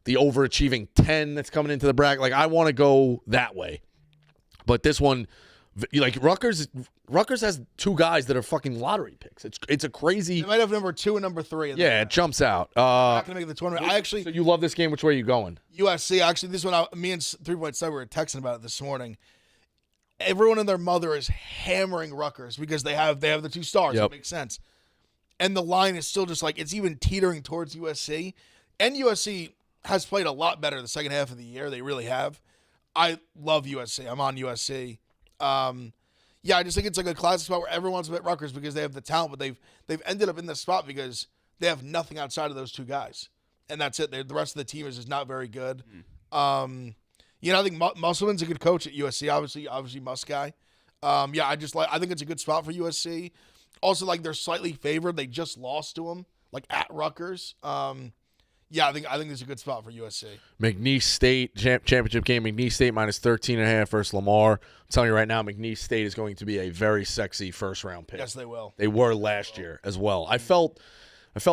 the overachieving 10 that's coming into the bracket. Like, I want to go that way. But this one, like, Rutgers has 2 guys that are fucking lottery picks. It's a crazy. They might have number 2 and number 3. Yeah, it jumps out. Not gonna make the tournament. So you love this game. Which way are you going? USC. Actually, this one, me and 3.7 were texting about it this morning. Everyone and their mother is hammering Rutgers because they have the 2 stars. Yep. It makes sense. And the line is still just like it's even teetering towards USC. And USC has played a lot better the second half of the year. They really have. I love USC. I'm on USC. Yeah, I just think it's like a classic spot where everyone's at Rutgers because they have the talent, but they've ended up in this spot because they have nothing outside of those 2 guys, and that's it. The rest of the team is just not very good. I think Musselman's a good coach at USC. Obviously, Muss guy. I think it's a good spot for USC. Also, like they're slightly favored. They just lost to them, like at Rutgers. I think it's a good spot for USC. McNeese State championship game. McNeese State minus 13.5 versus Lamar. I'm telling you right now, McNeese State is going to be a very sexy first round pick. Yes, they will. They were last year as well. I felt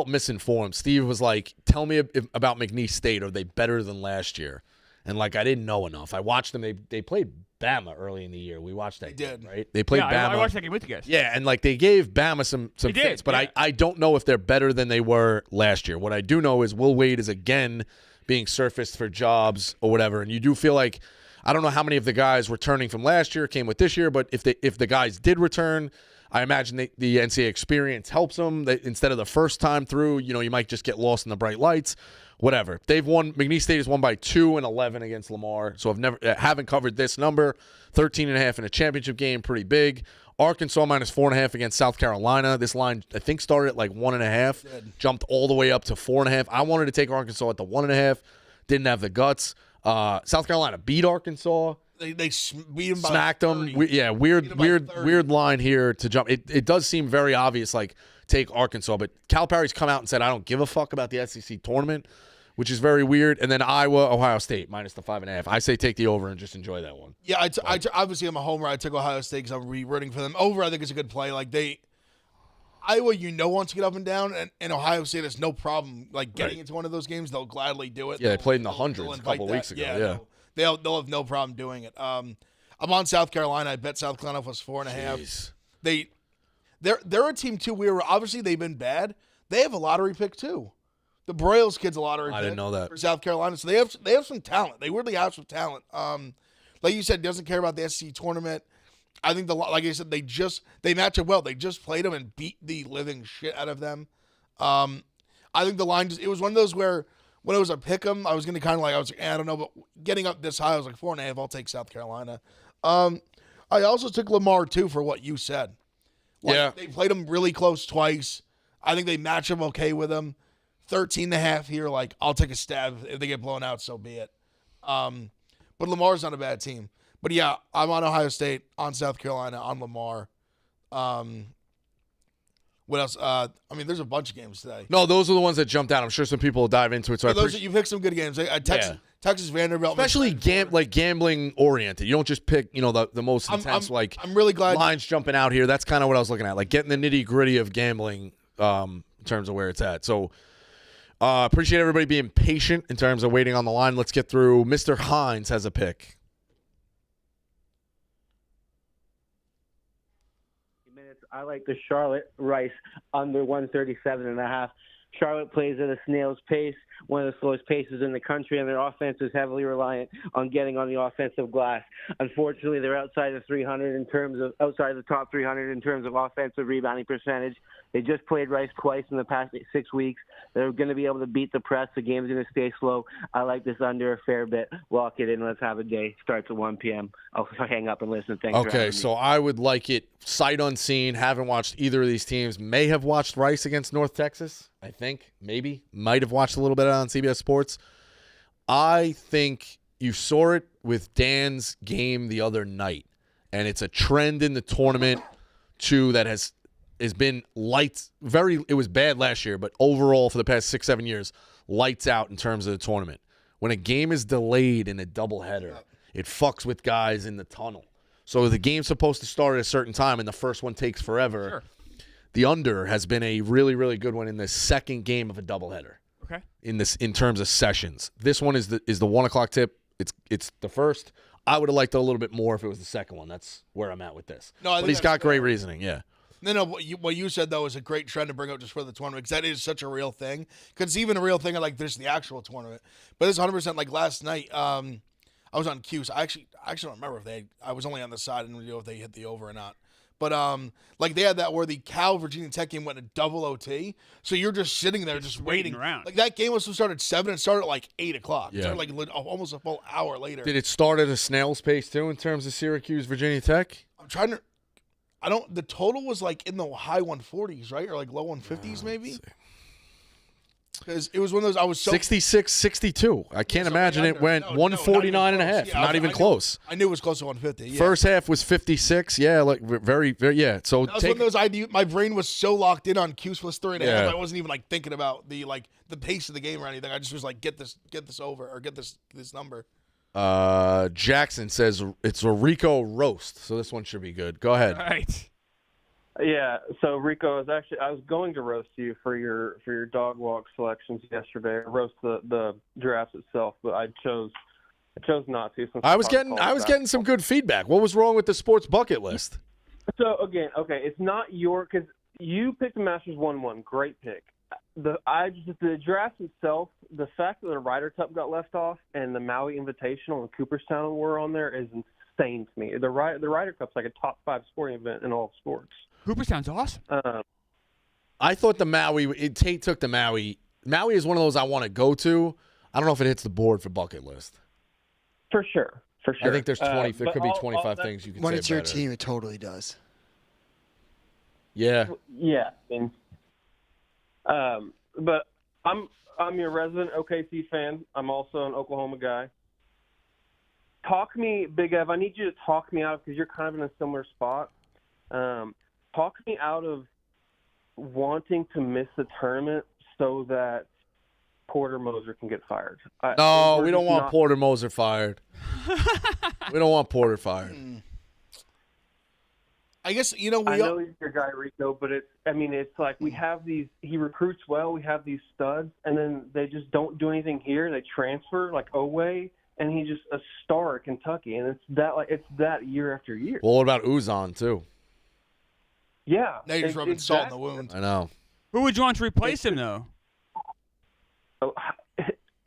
misinformed. Steve was like, "Tell me about McNeese State. Are they better than last year?" And like I didn't know enough. I watched them. They played Bama early in the year. We watched that. They did. Right? They played Bama. I watched that game with you guys. Yeah, and like they gave Bama some did, fits, but yeah. I don't know if they're better than they were last year. What I do know is Will Wade is again being surfaced for jobs or whatever, and you do feel like I don't know how many of the guys returning from last year came with this year, but if the guys did return, I imagine the NCAA experience helps them. Instead of the first time through, you might just get lost in the bright lights. Whatever. They've won. McNeese State has won by 2 and 11 against Lamar. So haven't covered this number. 13.5 in a championship game, pretty big. Arkansas minus 4.5 against South Carolina. This line I think started at like 1.5, jumped all the way up to 4.5. I wanted to take Arkansas at the 1.5. Didn't have the guts. South Carolina beat Arkansas. They beat them by smacked 30. them. Weird line here to jump. It does seem very obvious, like take Arkansas, but Calipari's come out and said I don't give a fuck about the SEC tournament, which is very weird. And then Iowa, Ohio State minus the 5.5. I say take the over and just enjoy that one. Yeah, obviously I'm a homer. I took Ohio State because I'm rooting for them. Over, I think it's a good play. Like Iowa, wants to get up and down, and Ohio State has no problem getting into one of those games. They'll gladly do it. Yeah, they played in the hundreds a couple weeks ago. Yeah. They'll have no problem doing it. I'm on South Carolina. I bet South Carolina plus 4.5. They're a team too. Obviously they've been bad. They have a lottery pick too. The Broyles kid's a lottery pick. I didn't know that for South Carolina. So they have some talent. They really have some talent. Like you said, doesn't care about the SEC tournament. I think like I said, they match up well. They just played them and beat the living shit out of them. I think the line it was one of those where when it was a pick 'em, I was going to kind of I was like, I don't know, but getting up this high, I was like 4.5. I'll take South Carolina. I also took Lamar too for what you said. They played them really close twice. I think they match them okay with them. 13.5 here. I'll take a stab. If they get blown out, so be it. But Lamar's not a bad team. But yeah, I'm on Ohio State, on South Carolina, on Lamar. What else? There's a bunch of games today. No, those are the ones that jumped out. I'm sure some people will dive into it. So you picked some good games. Texas Vanderbilt, especially gambling oriented. You don't just pick the most intense. I'm really glad lines jumping out here. That's kind of what I was looking at, getting the nitty gritty of gambling in terms of where it's at. So appreciate everybody being patient in terms of waiting on the line. Let's get through. Mr. Hines has a pick. I like the Charlotte Rice under 137.5. Charlotte plays at a snail's pace, one of the slowest paces in the country, and their offense is heavily reliant on getting on the offensive glass. Unfortunately, they're outside the top 300 in terms of offensive rebounding percentage. They just played Rice twice in the past 6 weeks. They're going to be able to beat the press. The game's going to stay slow. I like this under a fair bit. Lock it in. Let's have a day. Starts at 1 p.m. I'll hang up and listen. Thanks. Okay, so I would like it sight unseen. Haven't watched either of these teams. May have watched Rice against North Texas. I think maybe might have watched a little bit on CBS Sports. I think you saw it with Dan's game the other night, and it's a trend in the tournament too that has been lights. It was bad last year, but overall for the past 6-7 years, lights out in terms of the tournament. When a game is delayed in a doubleheader, it fucks with guys in the tunnel. So the game's supposed to start at a certain time, and the first one takes forever. Sure. The under has been a really, really good one in the second game of a doubleheader. Okay. In terms of sessions, this one is the 1 o'clock tip. It's the first. I would have liked it a little bit more if it was the second one. That's where I'm at with this. But he's got great reasoning. Yeah. No. What you said though is a great trend to bring up just for the tournament because that is such a real thing. Because it's even a real thing there's the actual tournament. But it's 100% last night. I was on Q. So I actually don't remember if I was only on the side. I didn't know if they hit the over or not. But they had that where the Cal Virginia Tech game went to double OT. So you're just sitting there just waiting around. That game was supposed to start at 7 and started at 8 o'clock. Yeah. It started almost a full hour later. Did it start at a snail's pace too in terms of Syracuse Virginia Tech? I'm trying to. The total was in the high 140s, right? Or low 150s maybe? Because it was one of those, I was so 66, 62. I can't imagine it went 149 and a half. Not even close. I knew it was close to 150. Yeah. First half was 56. Yeah, very, very, yeah. So that was one of those my brain was so locked in on Q's plus 3.5. I wasn't even thinking about the pace of the game or anything. I just was get this over or get this number. Jackson says it's a Rico roast, so this one should be good. Go ahead. All right. Yeah, so Rico, I was going to roast you for your dog walk selections yesterday. Roast the drafts itself, but I chose not to. I was getting some good feedback. What was wrong with the sports bucket list? So again, okay, it's not because you picked the Masters 1-1, great pick. the draft itself, the fact that the Ryder Cup got left off and the Maui Invitational and Cooperstown were on there is insane to me. The Ryder Cup's like a top 5 sporting event in all sports. Cooperstown's awesome. I thought the Maui. Tate took the Maui. Maui is one of those I want to go to. I don't know if it hits the board for bucket list. For sure. I think there's 20. There could be all 25 that, things you can say. When it's your better. team, it totally does. Yeah. Yeah, but I'm your resident OKC fan. I'm also an Oklahoma guy. Big Ev. I need you to talk me out because you're kind of in a similar spot. Talk me out of wanting to miss the tournament so that Porter Moser can get fired. No, we don't want Porter Moser fired. We don't want Porter fired. I guess I know he's your guy, Rico, but it's like we have these. He recruits well. We have these studs, and then they just don't do anything here. They transfer like Oweh, and he's just a star at Kentucky, and it's that year after year. Well, what about Uzan too? Now you're just rubbing salt in the wound. I know. Who would you want to replace him, though?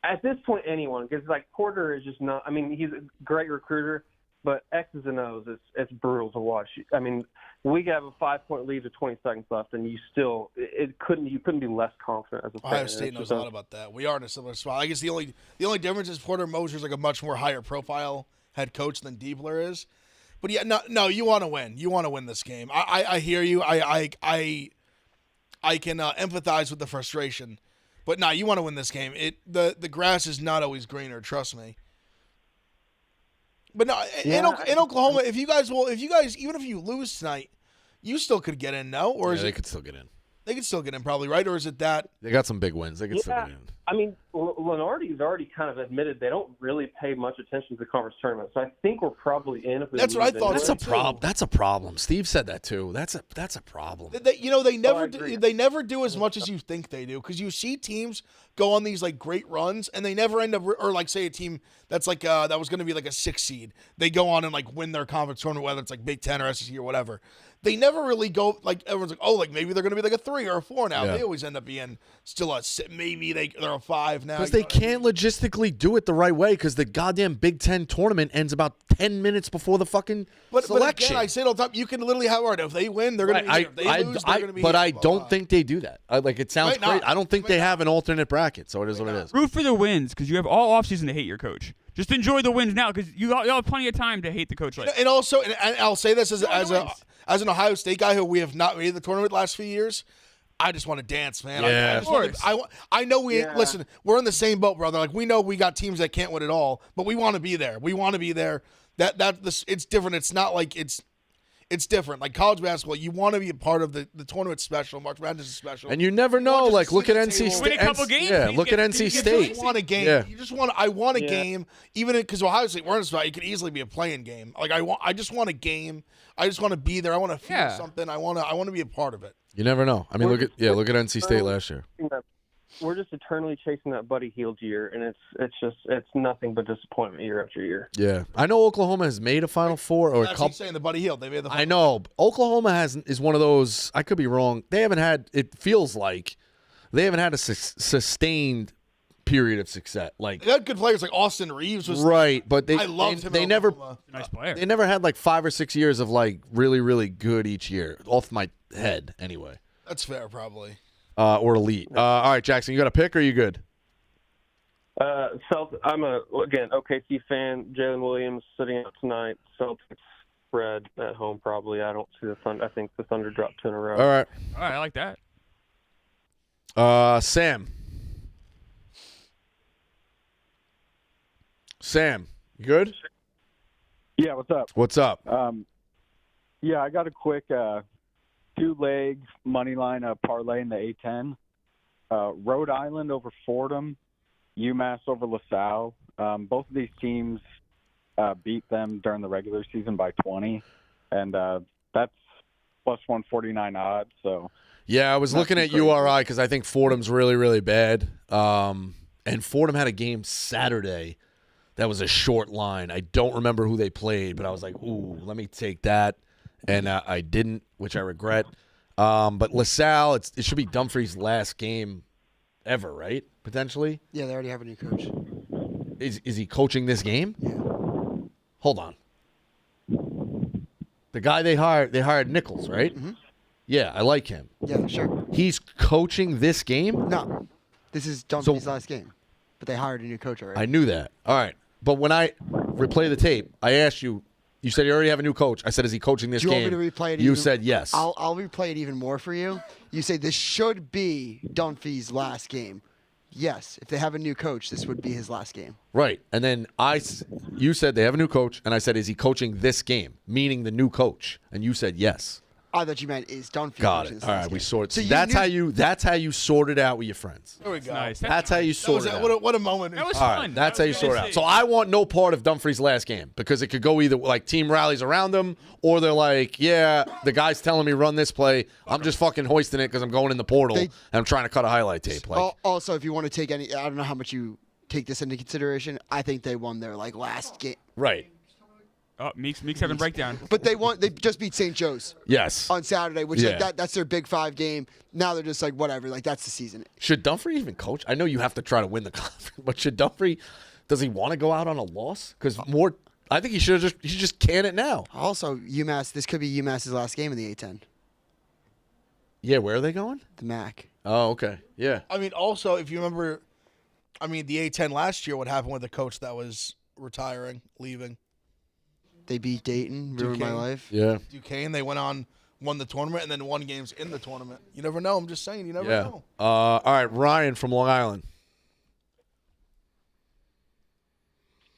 At this point, anyone, because like Porter is just not. I mean, he's a great recruiter, but X's and O's, it's brutal to watch. I mean, we have a 5-point lead with 20 seconds left, and you couldn't be less confident as a fan. Ohio State knows a lot about that. We are in a similar spot. I guess the only difference is Porter Moser is like a much more higher profile head coach than Diebler is. But yeah, no, you want to win. You want to win this game. I hear you. I can empathize with the frustration. But no, you want to win this game. The grass is not always greener. Trust me. But no, in Oklahoma, if you guys even if you lose tonight, you still could get in. No, or they could still get in. They could still get in, probably, right? Or is it that they got some big wins? They could still get in. I mean, Lenardi's already kind of admitted they don't really pay much attention to the conference tournament, so I think we're probably in. If we That's what I thought. That's a problem. That's a problem. Steve said that too. That's a problem. They never do as much as you think they do, because you see teams go on these like great runs and they never end up, or like say a team that's like that was going to be like a 6 seed, they go on and like win their conference tournament, whether it's like Big Ten or SEC or whatever. They never really go like everyone's like, oh, like maybe they're going to be like a 3 or a 4 now. Yeah. They always end up being still a 6, maybe they're a 5 now. Because they can't logistically do it the right way, because the goddamn Big Ten tournament ends about 10 minutes before the fucking selection. But again, I say it all the time. You can literally have if they win, they're going to be here. If they lose, they're going to be But here. I don't think they do that. It sounds crazy. I don't think they have an alternate bracket, so it is what it is. Root for the wins, because you have all offseason to hate your coach. Just enjoy the wins now, because you have plenty of time to hate the coach later. And also, and I'll say this as an Ohio State guy who we have not made the tournament the last few years, I just want to dance, man. Yeah. I know listen, we're in the same boat, brother. Like, we know we got teams that can't win it all, but we want to be there. We want to be there. It's different. It's not like it's different. Like college basketball, you want to be a part of the tournament special. March Madness is special. And you never know. Like, look at NC State. Win a couple games. Yeah, look at NC State. You just want a game. Yeah. I want a game, even because Ohio State, we're in a spot, it could easily be a playing game. Like, I just want a game. I just want to be there. I want to feel something. I want to be a part of it. You never know. I mean, look at NC State last year. We're just eternally chasing that Buddy Hield year, and it's nothing but disappointment year after year. Yeah, I know Oklahoma has made a Final Four or a couple. Saying the Buddy Hield, they made the. I know Oklahoma is one of those. I could be wrong. They haven't had. It feels like they haven't had a sustained period of success. Like, they had good players, like Austin Reeves was right, but I loved him. They never. Nice player. They never had like 5 or 6 years of like really, really good each year. Off my head, anyway. That's fair, probably. Or elite. All right, Jackson, you got a pick, or are you good? I'm again OKC fan. Jalen Williams sitting out tonight. Celtics spread at home probably. I don't see the Thunder. I think the Thunder dropped 2 in a row. All right, I like that. Sam, you good? Yeah, what's up? What's up? Yeah, I got a quick 2-leg money line parlay in the A10. Rhode Island over Fordham, UMass over LaSalle. Both of these teams beat them during the regular season by 20, and that's plus 149 odds. So yeah, I was looking at URI because I think Fordham's really, really bad. And Fordham had a game Saturday that was a short line. I don't remember who they played, but I was like, ooh, let me take that. And I didn't, which I regret. But LaSalle, it should be Dumfries' last game ever, right? Potentially. Yeah, they already have a new coach. Is he coaching this game? Yeah. Hold on. The guy they hired Nichols, right? Mm-hmm. Yeah, I like him. Yeah, sure. He's coaching this game? No, this is Dumfries' last game, but they hired a new coach already. I knew that. All right. But when I replay the tape, I asked you, you said you already have a new coach. I said, is he coaching this Do you game? want me to replay it? You even- said yes. I'll replay it even more for you. You say this should be Dunphy's last game. Yes, if they have a new coach, this would be his last game. Right. And then you said they have a new coach, and I said, is he coaching this game? Meaning the new coach. And you said yes. I thought you meant is Dunphy Got coaching it. this All last right, we game. sorted. So That's how you sort it out with your friends. There we go. Nice. That's how you sort it out. What a moment. That was All fun. right, that's how That you was sort it good out. to So see. I want no part of Dumfries' last game because it could go either like team rallies around him or they're like, yeah, the guy's telling me run this play. I'm just fucking hoisting it because I'm going in the portal and I'm trying to cut a highlight tape. Like, Also, if you want to take any, I don't know how much you take this into consideration. I think they won their last game, right. Oh, Meeks having a breakdown. but they won. They just beat St. Joe's Yes. on Saturday, which Yeah. that's their Big 5 game. Now they're just like whatever. Like that's the season. Should Dumfries even coach? I know you have to try to win the conference, but should Dumfries? Does he want to go out on a loss? Because I think he should just can it now. Also, UMass. This could be UMass's last game in the A10. Yeah, where are they going? The MAC. Oh, okay. Yeah. I mean, also, if you remember, the A10 last year, what happened with the coach that was retiring, leaving? They beat Dayton. Ruined my Duquesne. life. Yeah. Duquesne, they went on, won the tournament, and then won games in the tournament. You never know. I'm just saying, you never Yeah. know. All right, Ryan from Long Island.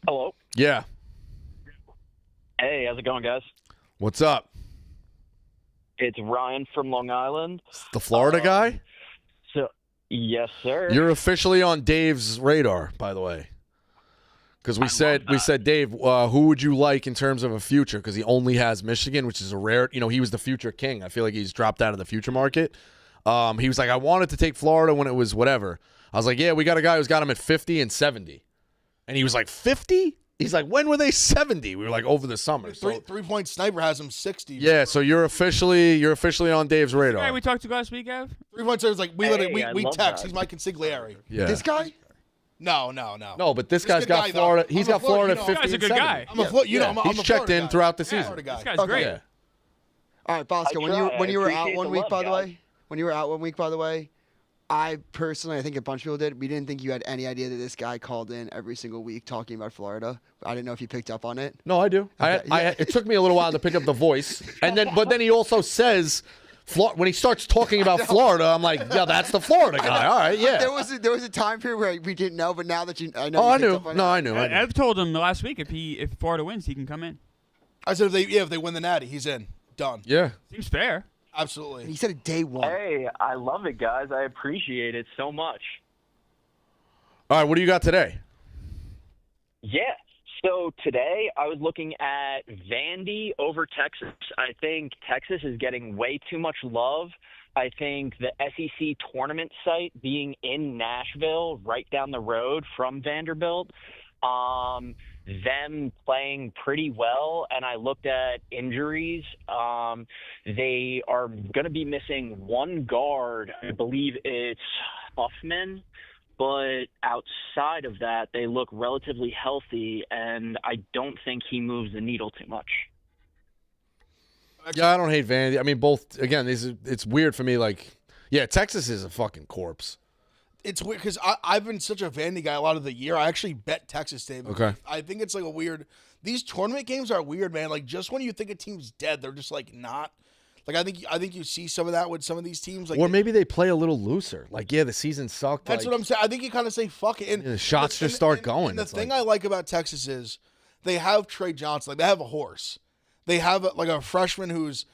Hello. Yeah. Hey, how's it going, guys? What's up? It's Ryan from Long Island. The Florida guy? So, yes, sir. You're officially on Dave's radar, by the way. Because we said, Dave, who would you like in terms of a future? Because he only has Michigan, which is a rare. He was the future king. I feel like he's dropped out of the future market. He was like, I wanted to take Florida when it was whatever. I was like, yeah, we got a guy who's got him at 50 and 70. And he was like, 50? He's like, when were they 70? We were like, over the summer. So, Three-point sniper has him 60. yeah, so you're officially on Dave's Guy radar. we talked to last week, Gav? 3-point sniper's like, we I love text. that. He's my consigliere. Yeah. This guy? No. No, but this guy's good got guy, though. Florida. I'm He's a got Florida, Florida you know. 50 Guy's a and good 70. guy. I'm a Florida. Yeah. I'm a He's Florida checked in guy. throughout the Yeah, season. Florida guy. This guy's Okay. great. Yeah. All right, Bosco. I When you try. when you were I out appreciate one the week, love, by the guys. way, when you were out one week, by the way, I personally, I think a bunch of people did. We didn't think you had any idea that this guy called in every single week talking about Florida. I didn't know if you picked up on it. No, I do. Okay, It took me a little while to pick up the voice, but then he also says, when he starts talking about Florida, I'm like, yeah, that's the Florida guy. All right, yeah. There was a time period where we didn't know, but now that I know. Oh, you I picked knew. up on No, it. I knew. Ev told him last week if Florida wins, he can come in. I said if they win the Natty, he's in. Done. Yeah. Seems fair. Absolutely. He said it day one. Hey, I love it, guys. I appreciate it so much. All right, what do you got today? Yeah. So today I was looking at Vandy over Texas. I think Texas is getting way too much love. I think the SEC tournament site being in Nashville, right down the road from Vanderbilt, them playing pretty well, and I looked at injuries. They are going to be missing one guard. I believe it's Huffman. But outside of that, they look relatively healthy, and I don't think he moves the needle too much. Yeah, I don't hate Vandy. I mean, both. Again, it's weird for me. Like, yeah, Texas is a fucking corpse. It's weird because I've been such a Vandy guy a lot of the year. I actually bet Texas State. Okay. I think it's like a weird. These tournament games are weird, man. Like just when you think a team's dead, they're just like not. Like I think you see some of that with some of these teams. Like Or maybe they play a little looser. Like, yeah, the season sucked. that's like, what I'm saying. I think you kind of say fuck it. And Yeah, the shots just start going. And the It's thing like- I like about Texas is they have Trey Johnson. Like they have a horse. They have a freshman who's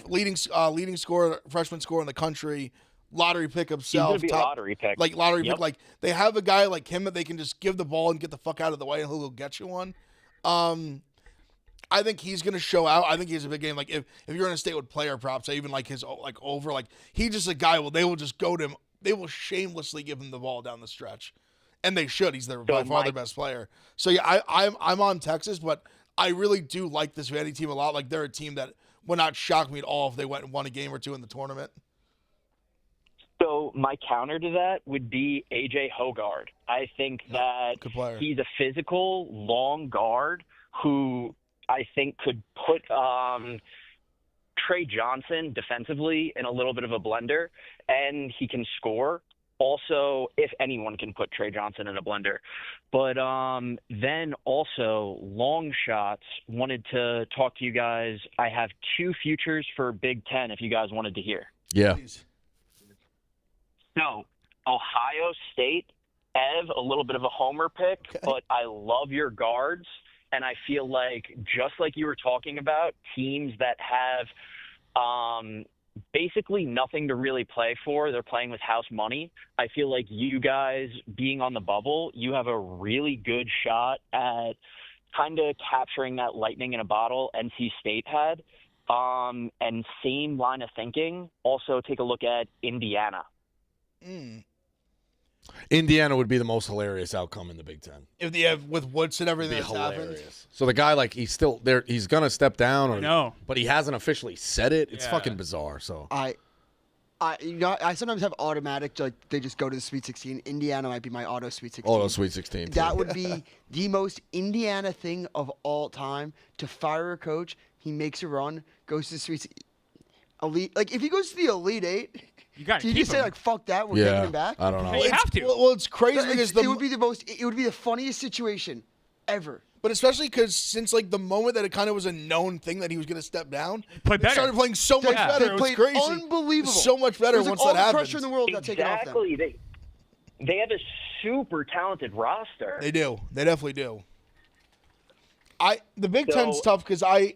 leading scorer, freshman scorer in the country. Lottery pick himself. He's going to be a lottery pick. Like lottery Yep. pick. Like they have a guy like him that they can just give the ball and get the fuck out of the way and he'll go get you one. I think he's going to show out. I think he's a big game. Like if you're in a state with player props, I even like his like over. Like he's just a guy. Well, they will just go to him. They will shamelessly give him the ball down the stretch, and they should. He's by far their best player. So yeah, I'm on Texas, but I really do like this Vandy team a lot. Like they're a team that would not shock me at all if they went and won a game or two in the tournament. So my counter to that would be A.J. Hogard. I think that Good player. he's a physical, long guard who I think could put Trey Johnson defensively in a little bit of a blender, and he can score. Also, if anyone can put Trey Johnson in a blender. But then also, long shots, wanted to talk to you guys. I have 2 futures for Big Ten if you guys wanted to hear. Yeah. Please. So, Ohio State, Ev, a little bit of a homer pick, but I love your guards, and I feel like, just like you were talking about, teams that have basically nothing to really play for, they're playing with house money. I feel like you guys, being on the bubble, you have a really good shot at kind of capturing that lightning in a bottle NC State had. And same line of thinking, also take a look at Indiana. Indiana would be the most hilarious outcome in the Big Ten. If they have with Woods and everything Be that's happened. hilarious. So the guy, like, he's still there. He's gonna step down, I know. but he hasn't officially said it. It's Yeah. fucking bizarre. So I sometimes have automatic, like they just go to the Sweet 16. Indiana might be my auto Sweet 16. oh, Sweet 16. That would be the most Indiana thing of all time, to fire a coach. He makes a run, goes to the Sweet Elite. Like, if he goes to the Elite Eight, You got do to you keep just say, him. like, fuck that, we're yeah, taking him back? I don't know. You have to. Well, it's crazy because It would be it would be the funniest situation ever. but especially because since like the moment that it kind of was a known thing that he was going to step down, Play they better. started playing so much Yeah. better. They It was played crazy. unbelievable. So much better It was once like all that the happened. pressure in the world got taken off them. Exactly. They have a super talented roster. They do. They definitely do. The Big So- Ten's tough because I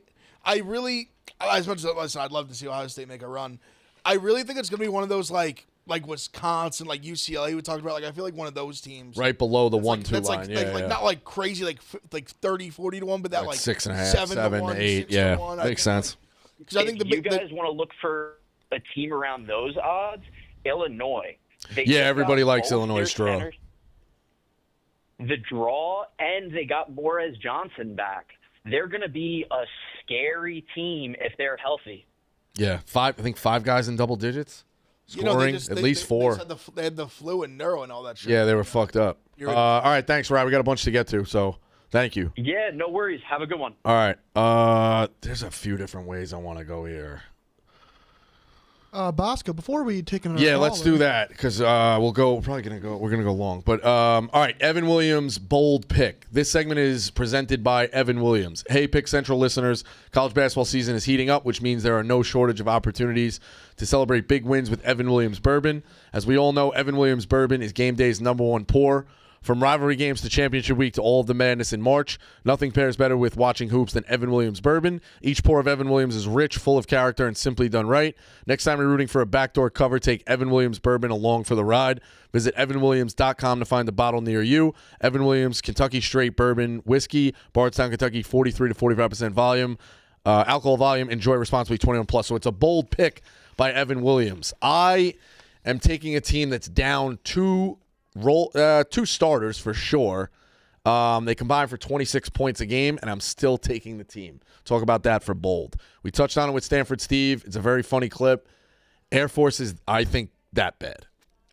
really, as much as listen, I'd love to see Ohio State make a run. I really think it's going to be one of those like Wisconsin, like UCLA we talked about. Like I feel like one of those teams. Right below the That's 1-2 that's line. like, yeah, like yeah. not like crazy, like 30, 40 to 1, but that like 6.5, 7 to 7, 1, 8. 6 to Yeah, 1. makes sense. Because I think the if you big guys want to look for a team around those odds, Illinois. They Yeah, just everybody got likes both Illinois' their draw. centers. The draw, and they got Morez Johnson back. They're going to be a scary team if they're healthy. Yeah, I think 5 guys in double digits scoring, at least 4. They had the flu and neuro and all that shit. Yeah, they were fucked up. All right, thanks, Ryan. We got a bunch to get to, so thank you. Yeah, no worries. Have a good one. All right, there's a few different ways I want to go here. Bosco, before we take another Yeah, call, let's do that because we're gonna go long. But all right, Evan Williams, bold pick. This segment is presented by Evan Williams. Hey, Pick Central listeners, college basketball season is heating up, which means there are no shortage of opportunities to celebrate big wins with Evan Williams Bourbon. As we all know, Evan Williams Bourbon is game day's #1 pour. From rivalry games to championship week to all of the madness in March, nothing pairs better with watching hoops than Evan Williams Bourbon. Each pour of Evan Williams is rich, full of character, and simply done right. Next time you're rooting for a backdoor cover, take Evan Williams Bourbon along for the ride. Visit evanwilliams.com to find a bottle near you. Evan Williams Kentucky Straight Bourbon Whiskey, Bardstown, Kentucky, 43 to 45% volume. Alcohol volume, enjoy responsibly, 21 plus. So it's a bold pick by Evan Williams. I am taking a team that's down two starters for sure. They combine for 26 points a game, and I'm still taking the team. Talk about that for bold. We touched on it with Stanford Steve. It's a very funny clip. Air Force is, I think, that bad.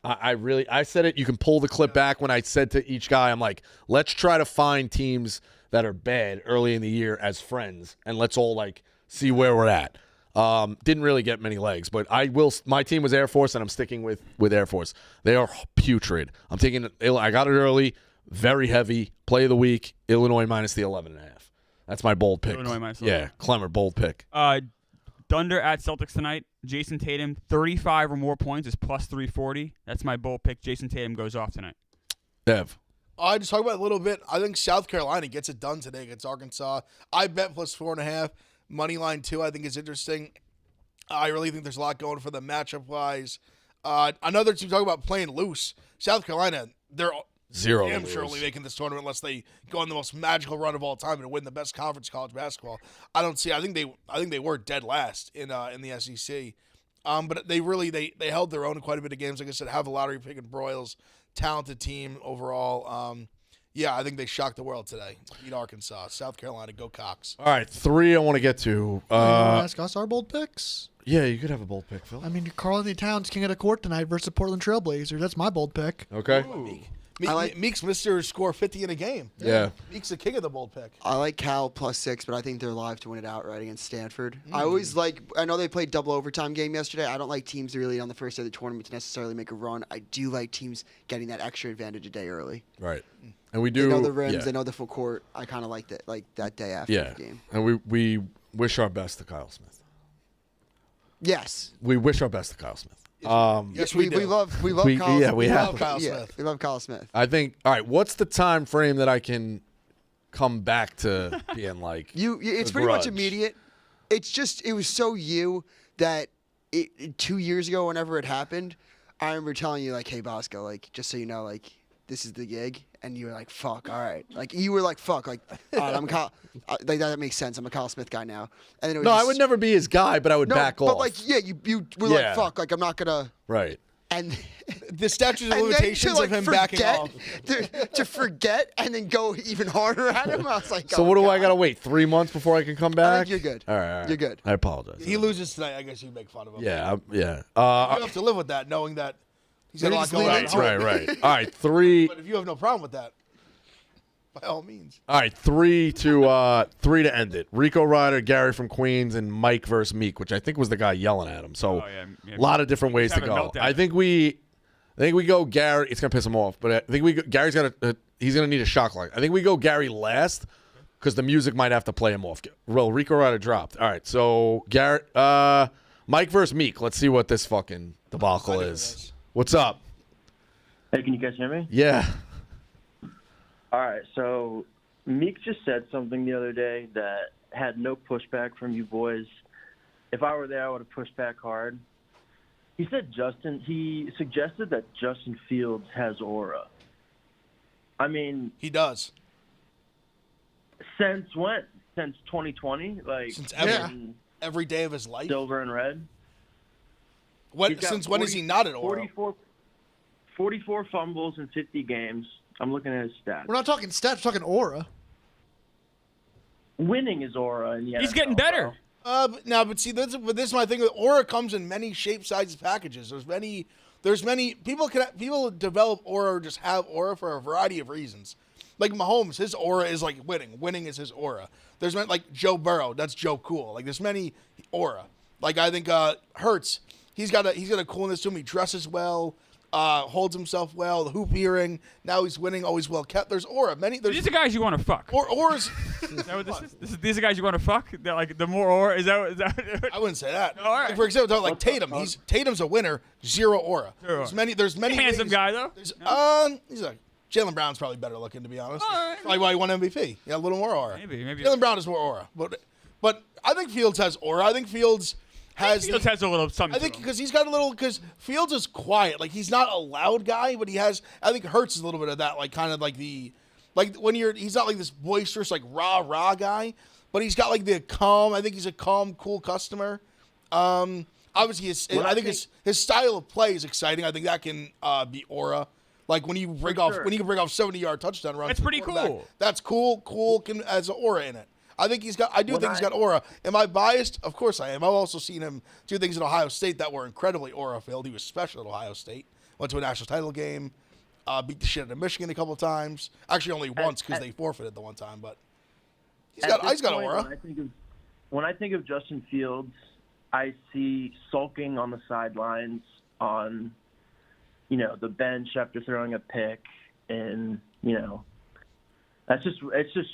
I said it. You can pull the clip back when I said to each guy, I'm like, let's try to find teams that are bad early in the year as friends, and let's all like see where we're at. Didn't really get many legs, but my team was Air Force, and I'm sticking with Air Force. They are putrid. I'm taking I got it early, very heavy. Play of the week, Illinois minus the 11.5. That's my bold pick. Illinois minus Yeah, Clemmer, bold pick. Thunder at Celtics tonight. Jason Tatum, 35 or more points is plus 340. That's my bold pick. Jason Tatum goes off tonight. Dev. I just talk about it a little bit. I think South Carolina gets it done today against Arkansas. I bet plus 4.5. Money line 2, I think, is interesting. I really think there's a lot going for the matchup wise. Another team talking about playing loose. South Carolina, they're Zero. damn surely making this tournament unless they go on the most magical run of all time and win the best conference college basketball. I think they were dead last in the SEC. But they held their own in quite a bit of games. Like I said, have a lottery pick in Broyles, talented team overall. Yeah, I think they shocked the world today. Beat Arkansas. South Carolina, go Cox. All right, 3 I want to get to. You wanna ask us our bold picks? Yeah, you could have a bold pick, Phil. I mean, Carl Anthony Towns king of the court tonight versus the Portland Trailblazers. That's my bold pick. Okay. Meek's Mr. Score 50 in a game. Yeah. Meek's the king of the bold pick. I like Cal +6, but I think they're live to win it outright against Stanford. I always I know they played double overtime game yesterday. I don't like teams really on the first day of the tournament to necessarily make a run. I do like teams getting that extra advantage a day early. Right. And we do. They know the rims. Yeah. They know the full court. I kind of like that day after Yeah. the game. And we wish our best to Kyle Smith. Yes. We wish our best to Kyle Smith. Yes, we do. We love Kyle yeah, Smith. we have. love Kyle Smith. We love Kyle Smith. I think. All right. What's the time frame that I can come back to being like? It's a pretty much grudge? immediate. It's just it was so you that 2 years ago, whenever it happened, I remember telling you like, "Hey Bosco, like just so you know, like this is the gig," and you were like, "Fuck, all right." Like you were like, "Fuck, like all right, I'm Kyle." Like that makes sense. I'm a Kyle Smith guy now. And then it was No, I just- would never be his guy, but I would back but off. like you were Yeah. like, "Fuck, like I'm not gonna." Right. And The statute of and then limitations to, of him backing off. to forget and then go even harder at him. I was like, So oh, what do I God. gotta wait? 3 months before I can come back? you're good. All right. You're good. I apologize. He loses tonight. I guess you make fun of him. Yeah. Yeah. You have to live with that, knowing that he's got a Maybe lot just going leave on. it at home. Right. All right. 3. But if you have no problem with that, by all means. All right. 3 to end it. Rico Ryder, Gary from Queens, and Mike versus Meek, which I think was the guy yelling at him. So a lot of different ways to having a go. meltdown. I think we go Gary. It's gonna piss him off, but I think Gary's he's gonna need a shot clock. I think we go Gary last because the music might have to play him off. Well, Rico Ryder dropped. All right, so Gary, Mike versus Meek. Let's see what this fucking debacle is. What's up? Hey, can you guys hear me? Yeah. All right, so Meek just said something the other day that had no pushback from you boys. If I were there, I would have pushed back hard. He suggested that Justin Fields has aura. I mean, He does. since when? Since 2020? Like Since ever. Yeah. Every day of his life. silver and red? Since when is he not at Oro? 44 fumbles in 50 games. I'm looking at his stats. We're not talking stats. We're talking aura. Winning is aura in the NFL. He's getting better. bro. But see, this is my thing. Aura comes in many shapes, sizes, packages. There's many people develop aura or just have aura for a variety of reasons. Like Mahomes, his aura is like winning. Winning is his aura. There's like Joe Burrow, that's Joe Cool. Like there's many aura. Like I think Hurts, he's got a coolness to him. He dresses well, holds himself well. The hoop earring. Now he's winning. Always well kept. There's aura. These are guys you want to fuck. Auras. Is that what this is? These are guys you want to fuck? They're like the more aura. Is that? I wouldn't say that. All right. Like, for example, like Tatum. Tatum's a winner. Zero aura. Zero. There's many Handsome ways- guy though. He's like Jalen Brown's probably better looking, to be honest. All right. Probably why he won MVP. Yeah, a little more aura. Maybe. Jalen Brown has more aura, but I think Fields has aura. I think Fields has. Fields has a little something. I think to him. because he's got a little. Because Fields is quiet. Like he's not a loud guy, but he has. I think Hurts is a little bit of that. Like kind of like the, like when he's not like this boisterous like rah guy, but he's got like the calm. I think he's a calm, cool customer. Obviously, I think his style of play is exciting. I think that can be aura. Like when you bring off 70-yard touchdown runs. That's pretty cool. That's cool. Cool has an aura in it. I think he's got. I do think he's got aura. Am I biased? Of course I am. I've also seen him do things at Ohio State that were incredibly aura-filled. He was special at Ohio State. Went to a national title game. Beat the shit out of Michigan a couple of times. Actually, only once because they forfeited the one time. But he's got aura. When I think of Justin Fields, I see sulking on the sidelines on, the bench after throwing a pick, and it's just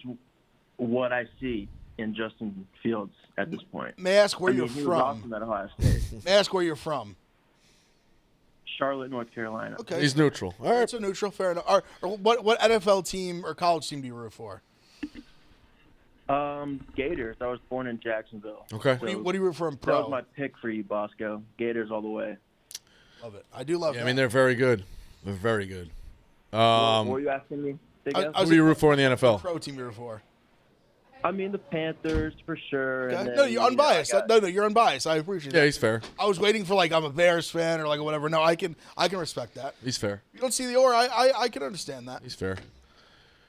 what I see in Justin Fields at this point. May I ask where you're he was from? awesome at Ohio State. May I ask where you're from? Charlotte, North Carolina. Okay, He's neutral. All right. So neutral, fair enough. Or what NFL team or college team do you root for? Gators. I was born in Jacksonville. Okay. What do you root for in That pro? was my pick for you, Bosco. Gators all the way. Love it. I do love Yeah, that. I mean they're very good. They're very good. What were you asking me? Big F? Who do you root for in the NFL? Pro team you root for? I mean, the Panthers for sure. Okay. And then, No, you're unbiased. No, you're unbiased. I appreciate that. Yeah, he's fair. I was waiting for I'm a Bears fan or whatever. No, I can respect that. He's fair. You don't see the aura. I can understand that. He's fair.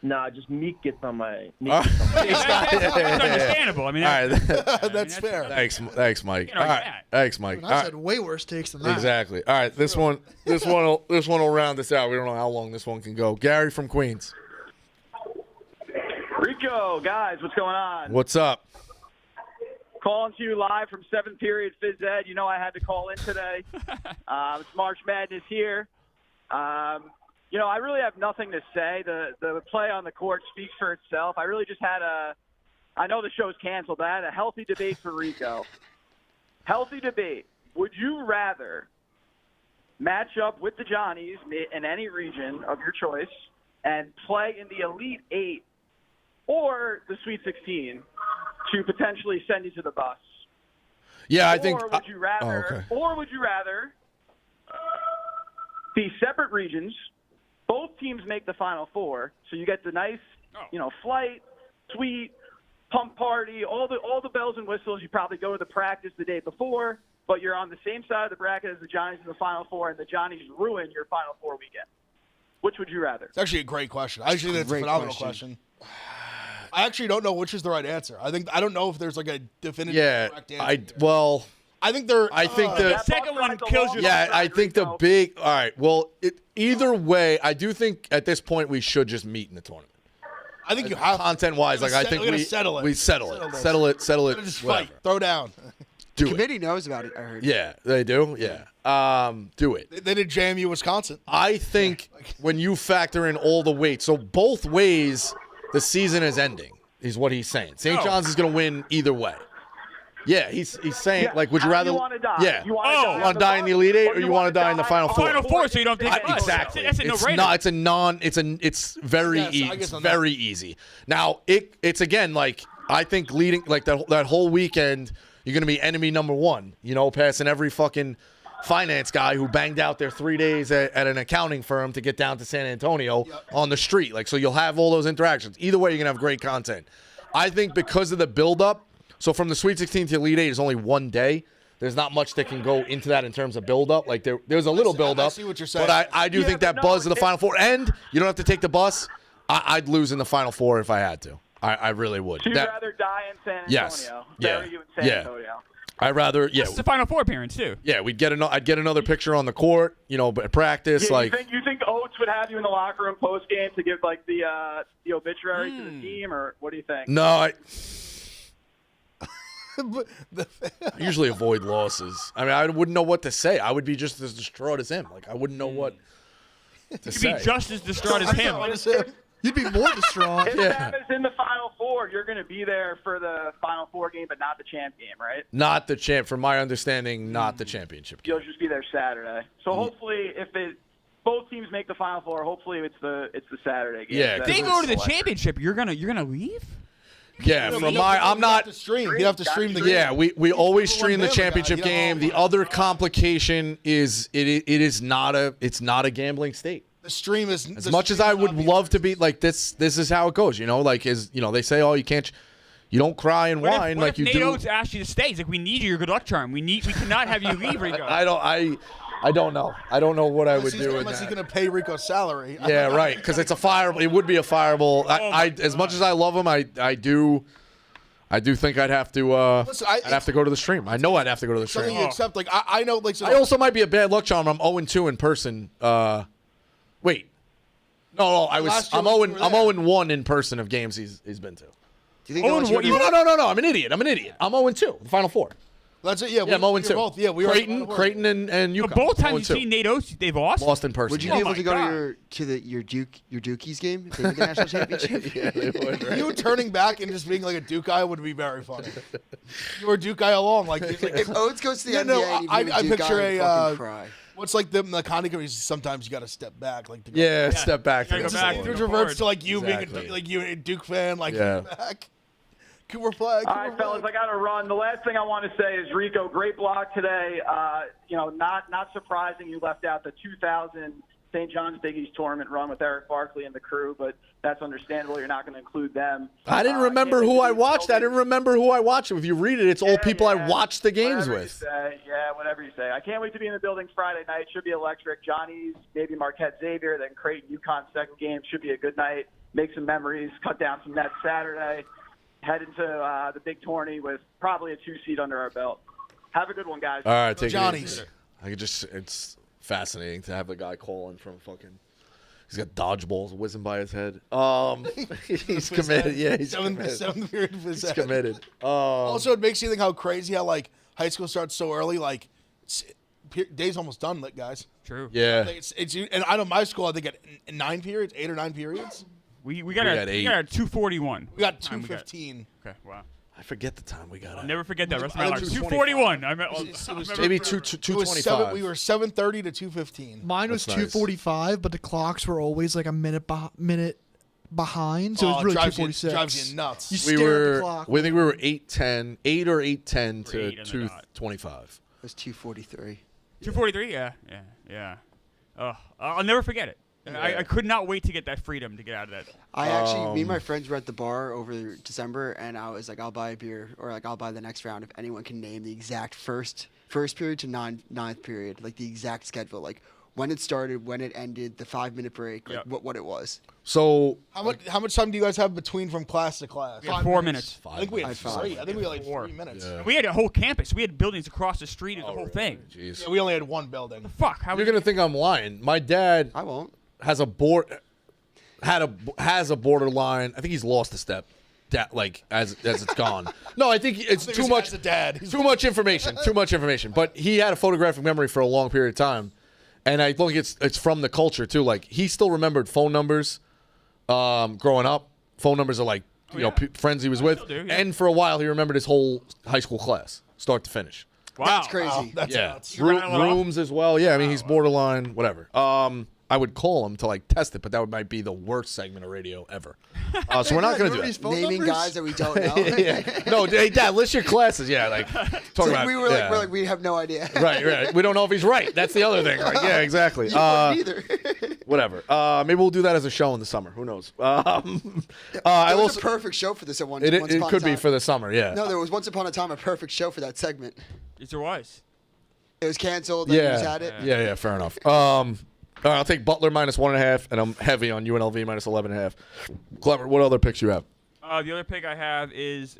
Nah, just Meek gets on my. That's understandable. I mean, All right. That's fair. Thanks, Mike. You know, All right. yeah. Thanks, Mike. I said way worse takes than that. Exactly. All right, this one will round us out. We don't know how long this one can go. Gary from Queens. Rico, guys, what's going on? What's up? Calling to you live from 7th period phys ed. You know I had to call in today. It's March Madness here. I really have nothing to say. The play on the court speaks for itself. I really just had I know the show's canceled, but I had a healthy debate for Rico. Healthy debate. Would you rather match up with the Johnnies in any region of your choice and play in the Elite Eight or the Sweet 16 to potentially send you to the bus? Yeah, I or think. Would you rather? Okay. Or would you rather be separate regions? Both teams make the Final Four, so you get the nice, flight, suite, pump party, all the bells and whistles. You probably go to the practice the day before, but you're on the same side of the bracket as the Johnnies in the Final Four, and the Johnnies ruin your Final Four weekend. Which would you rather? It's actually a great question. I actually think it's a phenomenal question. I actually don't know which is the right answer. I don't know if there's like a definitive correct answer. I think the second one kills you. Yeah, I think the big. All right. Well, either way, I do think at this point we should just meet in the tournament. I think you have content-wise. Like I think we settle it. Settle it. Just fight. Throw down. The committee knows about it. I heard. Yeah, they do. Yeah. Do it. They did JMU Wisconsin. I think when you factor in all the weight, so both ways, the season is ending. Is what he's saying. St. John's is going to win either way. Yeah, he's saying, like, would you rather? You want to die? Yeah. You want to die in the Elite Eight, or you want to die in the Final Four? Final Four, so you don't think exactly. That's a no-brainer. It's very easy. It's very easy. Now it's again like I think leading like that whole weekend, you're gonna be enemy number one. Passing every fucking finance guy who banged out their 3 days at an accounting firm to get down to San Antonio on the street. Like, so you'll have all those interactions. Either way, you're gonna have great content. I think because of the buildup. So from the Sweet 16 to Elite 8 is only 1 day. There's not much that can go into that in terms of build-up. Like there's a little build-up. I see what you're saying. But I do think that buzz of the Final Four. And you don't have to take the bus. I'd lose in the Final Four if I had to. I really would. So you'd rather die in San Antonio? Yes. Bury you in San Antonio. I'd rather, It's the Final Four appearance, too. Yeah, I'd get another picture on the court, at practice. Yeah, you think Oates would have you in the locker room post-game to give, like, the obituary to the team, or what do you think? No, I usually avoid losses. I mean, I wouldn't know what to say. I would be just as distraught as him. Like, I wouldn't know what to say. You'd be just as distraught as him. You'd be more distraught. If Sam is in the Final Four, you're going to be there for the Final Four game, but not the champ game, right? Not the champ. From my understanding, not the championship game. You'll just be there Saturday. So hopefully, if both teams make the Final Four, hopefully it's the Saturday game. Yeah, if they go to the championship, you're gonna leave? Yeah, I'm not. You have to stream the game. Yeah, we always stream the championship game. The other complication is it's not a gambling state. The stream is as much as I would love to be like this. This is how it goes. They say, oh, you don't cry and whine like you do. Nate Oates asked you to stay. He's like, we need you. Your good luck charm. We cannot have you leave, Rico. I don't know. I don't know what I would do. Unless he's going to pay Rico's salary. Yeah, right. Because it's a fireable. It would be a fireable. As much as I love him, I do think I'd have to. I'd have to go to the stream. I know I'd have to go to the stream. Something you accept, like I know, like. So I also might be a bad luck charm. I'm 0-2 in person. Wait. No. I'm 0-1 in person of games he's been to. Do you think No. I'm an idiot. I'm 0-2. The Final Four. That's it. Yeah, I'm 0-2. Both. Yeah, we Creighton and UConn. Both times you've seen Nate Oates, they've lost. Lost in person. Would you be able to go to your Dukies game if they win the national championship? Yeah, they would. Right? You turning back and just being like a Duke guy would be very funny. You were a Duke guy along. Like if Oates goes to the NBA, I picture a cry. What's like the Connie? Sometimes you got to step back, like step back. Go back. It reverts to like you being a Duke fan, like back. Cooper Flag. All right, fellas, I got to run. The last thing I want to say is, Rico, great block today. Not surprising you left out the 2000 St. John's Big East tournament run with Eric Barkley and the crew, but that's understandable. You're not going to include them. I didn't remember who I watched. I didn't remember who I watched. If you read it, it's all people I watched the games with. Whatever you say. I can't wait to be in the building Friday night. Should be electric. Johnny's, maybe Marquette Xavier, then Creighton UConn second game. Should be a good night. make some memories, cut down some nets Saturday, head into the big tourney with probably a 2 seed under our belt. Have a good one, guys. All right, take Johnny's. it easy. It's fascinating to have the guy calling from fucking. He's got dodgeballs whizzing by his head. He's committed. Yeah, he's committed. Seventh period of his He's committed. Also, it makes you think how crazy how like high school starts so early. Like day's almost done, guys. True. Yeah. It's and I know my school. I think at 9 periods, 8 or 9 periods. We got a 241. We got 2:15. Okay, wow. I forget the time we got. I'll never forget that. Rest of I my think life. 2:41. 241. I mean, Maybe 2:25. We were 7:30 to 2:15. Mine was That's nice. 2:45, but the clocks were always like a minute behind, so it was really 2:46. Drives you nuts. You We stare at were. the clock. We think we were 8:10, 8 or 8:10 to Eight on the dot. 2:25. It was 2:43. 243. Yeah. I'll never forget it. I could not wait to get that freedom to get out of that. I actually, me and my friends were at the bar over December, and I was like, I'll buy a beer, or like I'll buy the next round if anyone can name the exact first period to ninth period, like the exact schedule, like when it started, when it ended, the 5-minute break, like what it was. So how much time do you guys have between from class to class? We had 4 minutes. I think we had 5 3. I think we had like 3 minutes. Yeah. We had a whole campus. We had buildings across the street of the whole thing. Jeez. Yeah, we only had one building. Fuck. How You're gonna think I'm lying. My dad I won't. has a borderline. I think he's lost a step. Like as it's gone. No, I think it's too much. Too much information. Too much information. But he had a photographic memory for a long period of time, and I think it's from the culture too. Like he still remembered phone numbers. Growing up, phone numbers are like friends he was with, do, yeah. and for a while he remembered his whole high school class, start to finish. Wow. That's crazy. Wow, that's Yeah, nuts. rooms as well. Yeah, I mean he's borderline whatever. I would call him to like test it, but that might be the worst segment of radio ever. So we're not going to do that. Naming guys that we don't know. Yeah. No, hey Dad, list your classes. Yeah, like talk about. we were yeah. like, we have no idea. Right. We don't know if he's right. That's the other thing. Like, yeah, exactly. You wouldn't either. Whatever. Maybe we'll do that as a show in the summer. Who knows? It I was will. a perfect show for this at once It upon a could be time. for the summer. Yeah. No, there was once upon a time a perfect show for that segment. Yes, there was. It was canceled. Then we just Yeah. had it. Yeah. Fair enough. All right, I'll take Butler -1.5, and I'm heavy on UNLV -11.5. Clever. What other picks you have? The other pick I have is,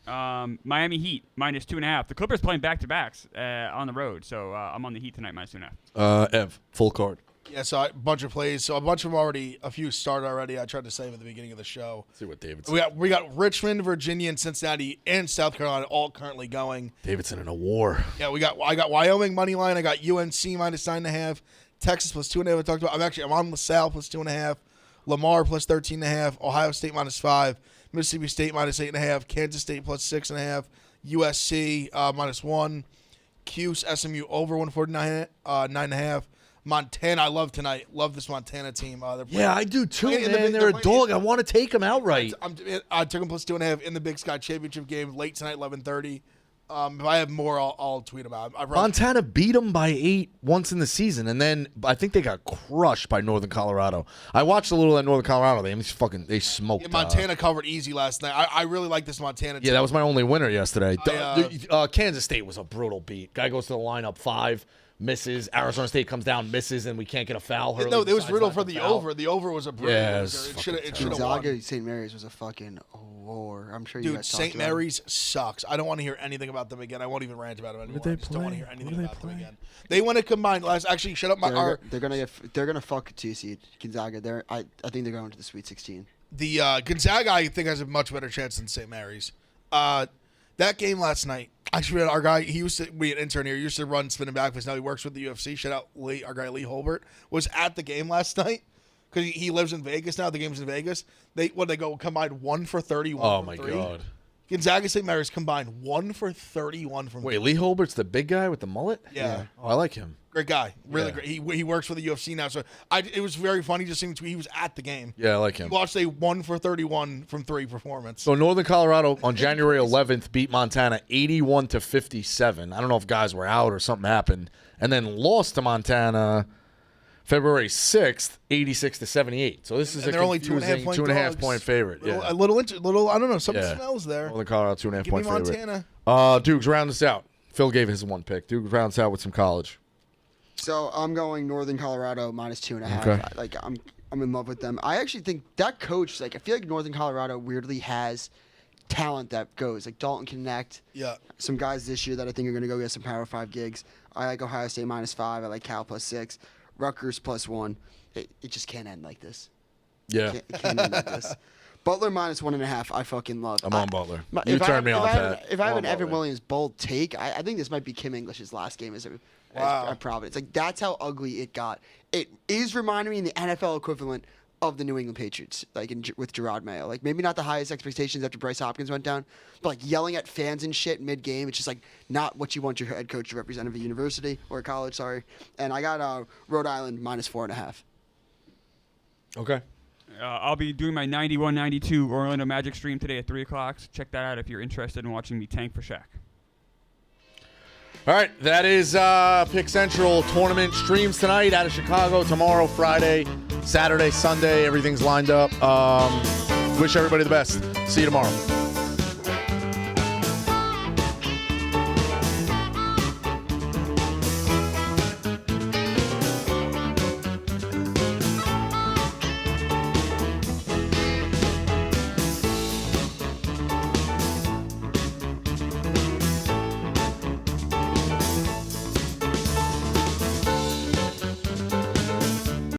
Miami Heat -2.5. The Clippers playing back-to-backs on the road, so I'm on the Heat tonight -2.5. Ev, full card. Yeah, so a bunch of plays. So a bunch of them a few started already. I tried to save at the beginning of the show. See what David's. We got Richmond, Virginia, and Cincinnati, and South Carolina all currently going. Davidson in a war. Yeah, I got Wyoming money line. I got UNC -9.5. Texas +2.5. I talked about. I'm on LaSalle +2.5. Lamar +13.5. Ohio State -5. Mississippi State -8.5. Kansas State +6.5. USC -1. Cuse SMU over 149.9.5. Montana, I love tonight. Love this Montana team. Yeah, I do too, playing in man. They're a dog. I want to take them outright. I took them +2.5 in the Big Sky Championship game late tonight, 11:30. If I have more, I'll tweet about it. Montana beat them by 8 once in the season, and then I think they got crushed by Northern Colorado. I watched a little of that Northern Colorado game. They smoked. Yeah, Montana covered easy last night. I really like this Montana team. Yeah, that was my only winner yesterday. Kansas State was a brutal beat. Guy goes to the line up 5, misses. Arizona State comes down, misses, and we can't get a foul. Hurley No, it was decides brutal not for to the foul. over. The over was a brutal. Yeah, it should have won. Gonzaga St. Mary's was a fucking war. I'm sure you Dude, guys talked St. about it. Mary's sucks. I don't want to hear anything about them again. I won't even rant about them anymore. they I just don't want to play? hear anything What do they about them play? again. They want to combine. Actually, shut up. They're gonna fuck a 2 seed. Gonzaga. I think they're going to the Sweet 16. The Gonzaga, I think, has a much better chance than St. Mary's. That game last night, actually, our guy, he used to be an intern here. He used to run spinning back, but now he works with the UFC. Shout out Lee, our guy Lee Holbert, was at the game last night because he lives in Vegas now. The game's in Vegas. They go combined 1 for 31. Oh from my 3. god. Gonzaga St. Mary's combined 1 for 31 from. Wait, Lee Holbert's the big guy with the mullet? Yeah. Oh, I like him. Great guy, really Yeah. great. He works for the UFC now, so it was very funny just seeing he was at the game. Yeah, I like him. He watched a 1 for 31 from 3 performance. So Northern Colorado on January 11th beat Montana 81-57. I don't know if guys were out or something happened, and then lost to Montana February 6th, 86-78. So this is And a they're only confusing 2.5 point favorite. Little, Yeah, a little. I don't know. Something Yeah. smells there. Northern Colorado 2.5 Give me point favorite. Montana. Dukes, round us out. Phil gave his one pick. Duke rounds out with some college. So I'm going Northern Colorado -2.5. Okay. I'm in love with them. I actually think that coach, like, I feel like Northern Colorado weirdly has talent that goes. Like, Dalton Connect. Yeah. Some guys this year that I think are going to go get some Power 5 gigs. I like Ohio State -5. I like Cal +6. Rutgers +1. It just can't end like this. Yeah. It can't end like this. Butler -1.5. I fucking love. I'm on Butler. You turned me off that. If I have an Evan Williams bold take, I think this might be Kim English's last game as Providence. Like, that's how ugly it got. It is reminding me in the NFL equivalent of the New England Patriots, like with Gerard Mayo. Like, maybe not the highest expectations after Bryce Hopkins went down, but like yelling at fans and shit mid-game. It's just like not what you want your head coach to represent of a university or a college. Sorry. And I got Rhode Island -4.5. Okay. I'll be doing my 91-92 Orlando Magic stream today at 3 o'clock. So check that out if you're interested in watching me tank for Shaq. All right, that is Pick Central tournament streams tonight out of Chicago, tomorrow, Friday, Saturday, Sunday. Everything's lined up. Wish everybody the best. See you tomorrow.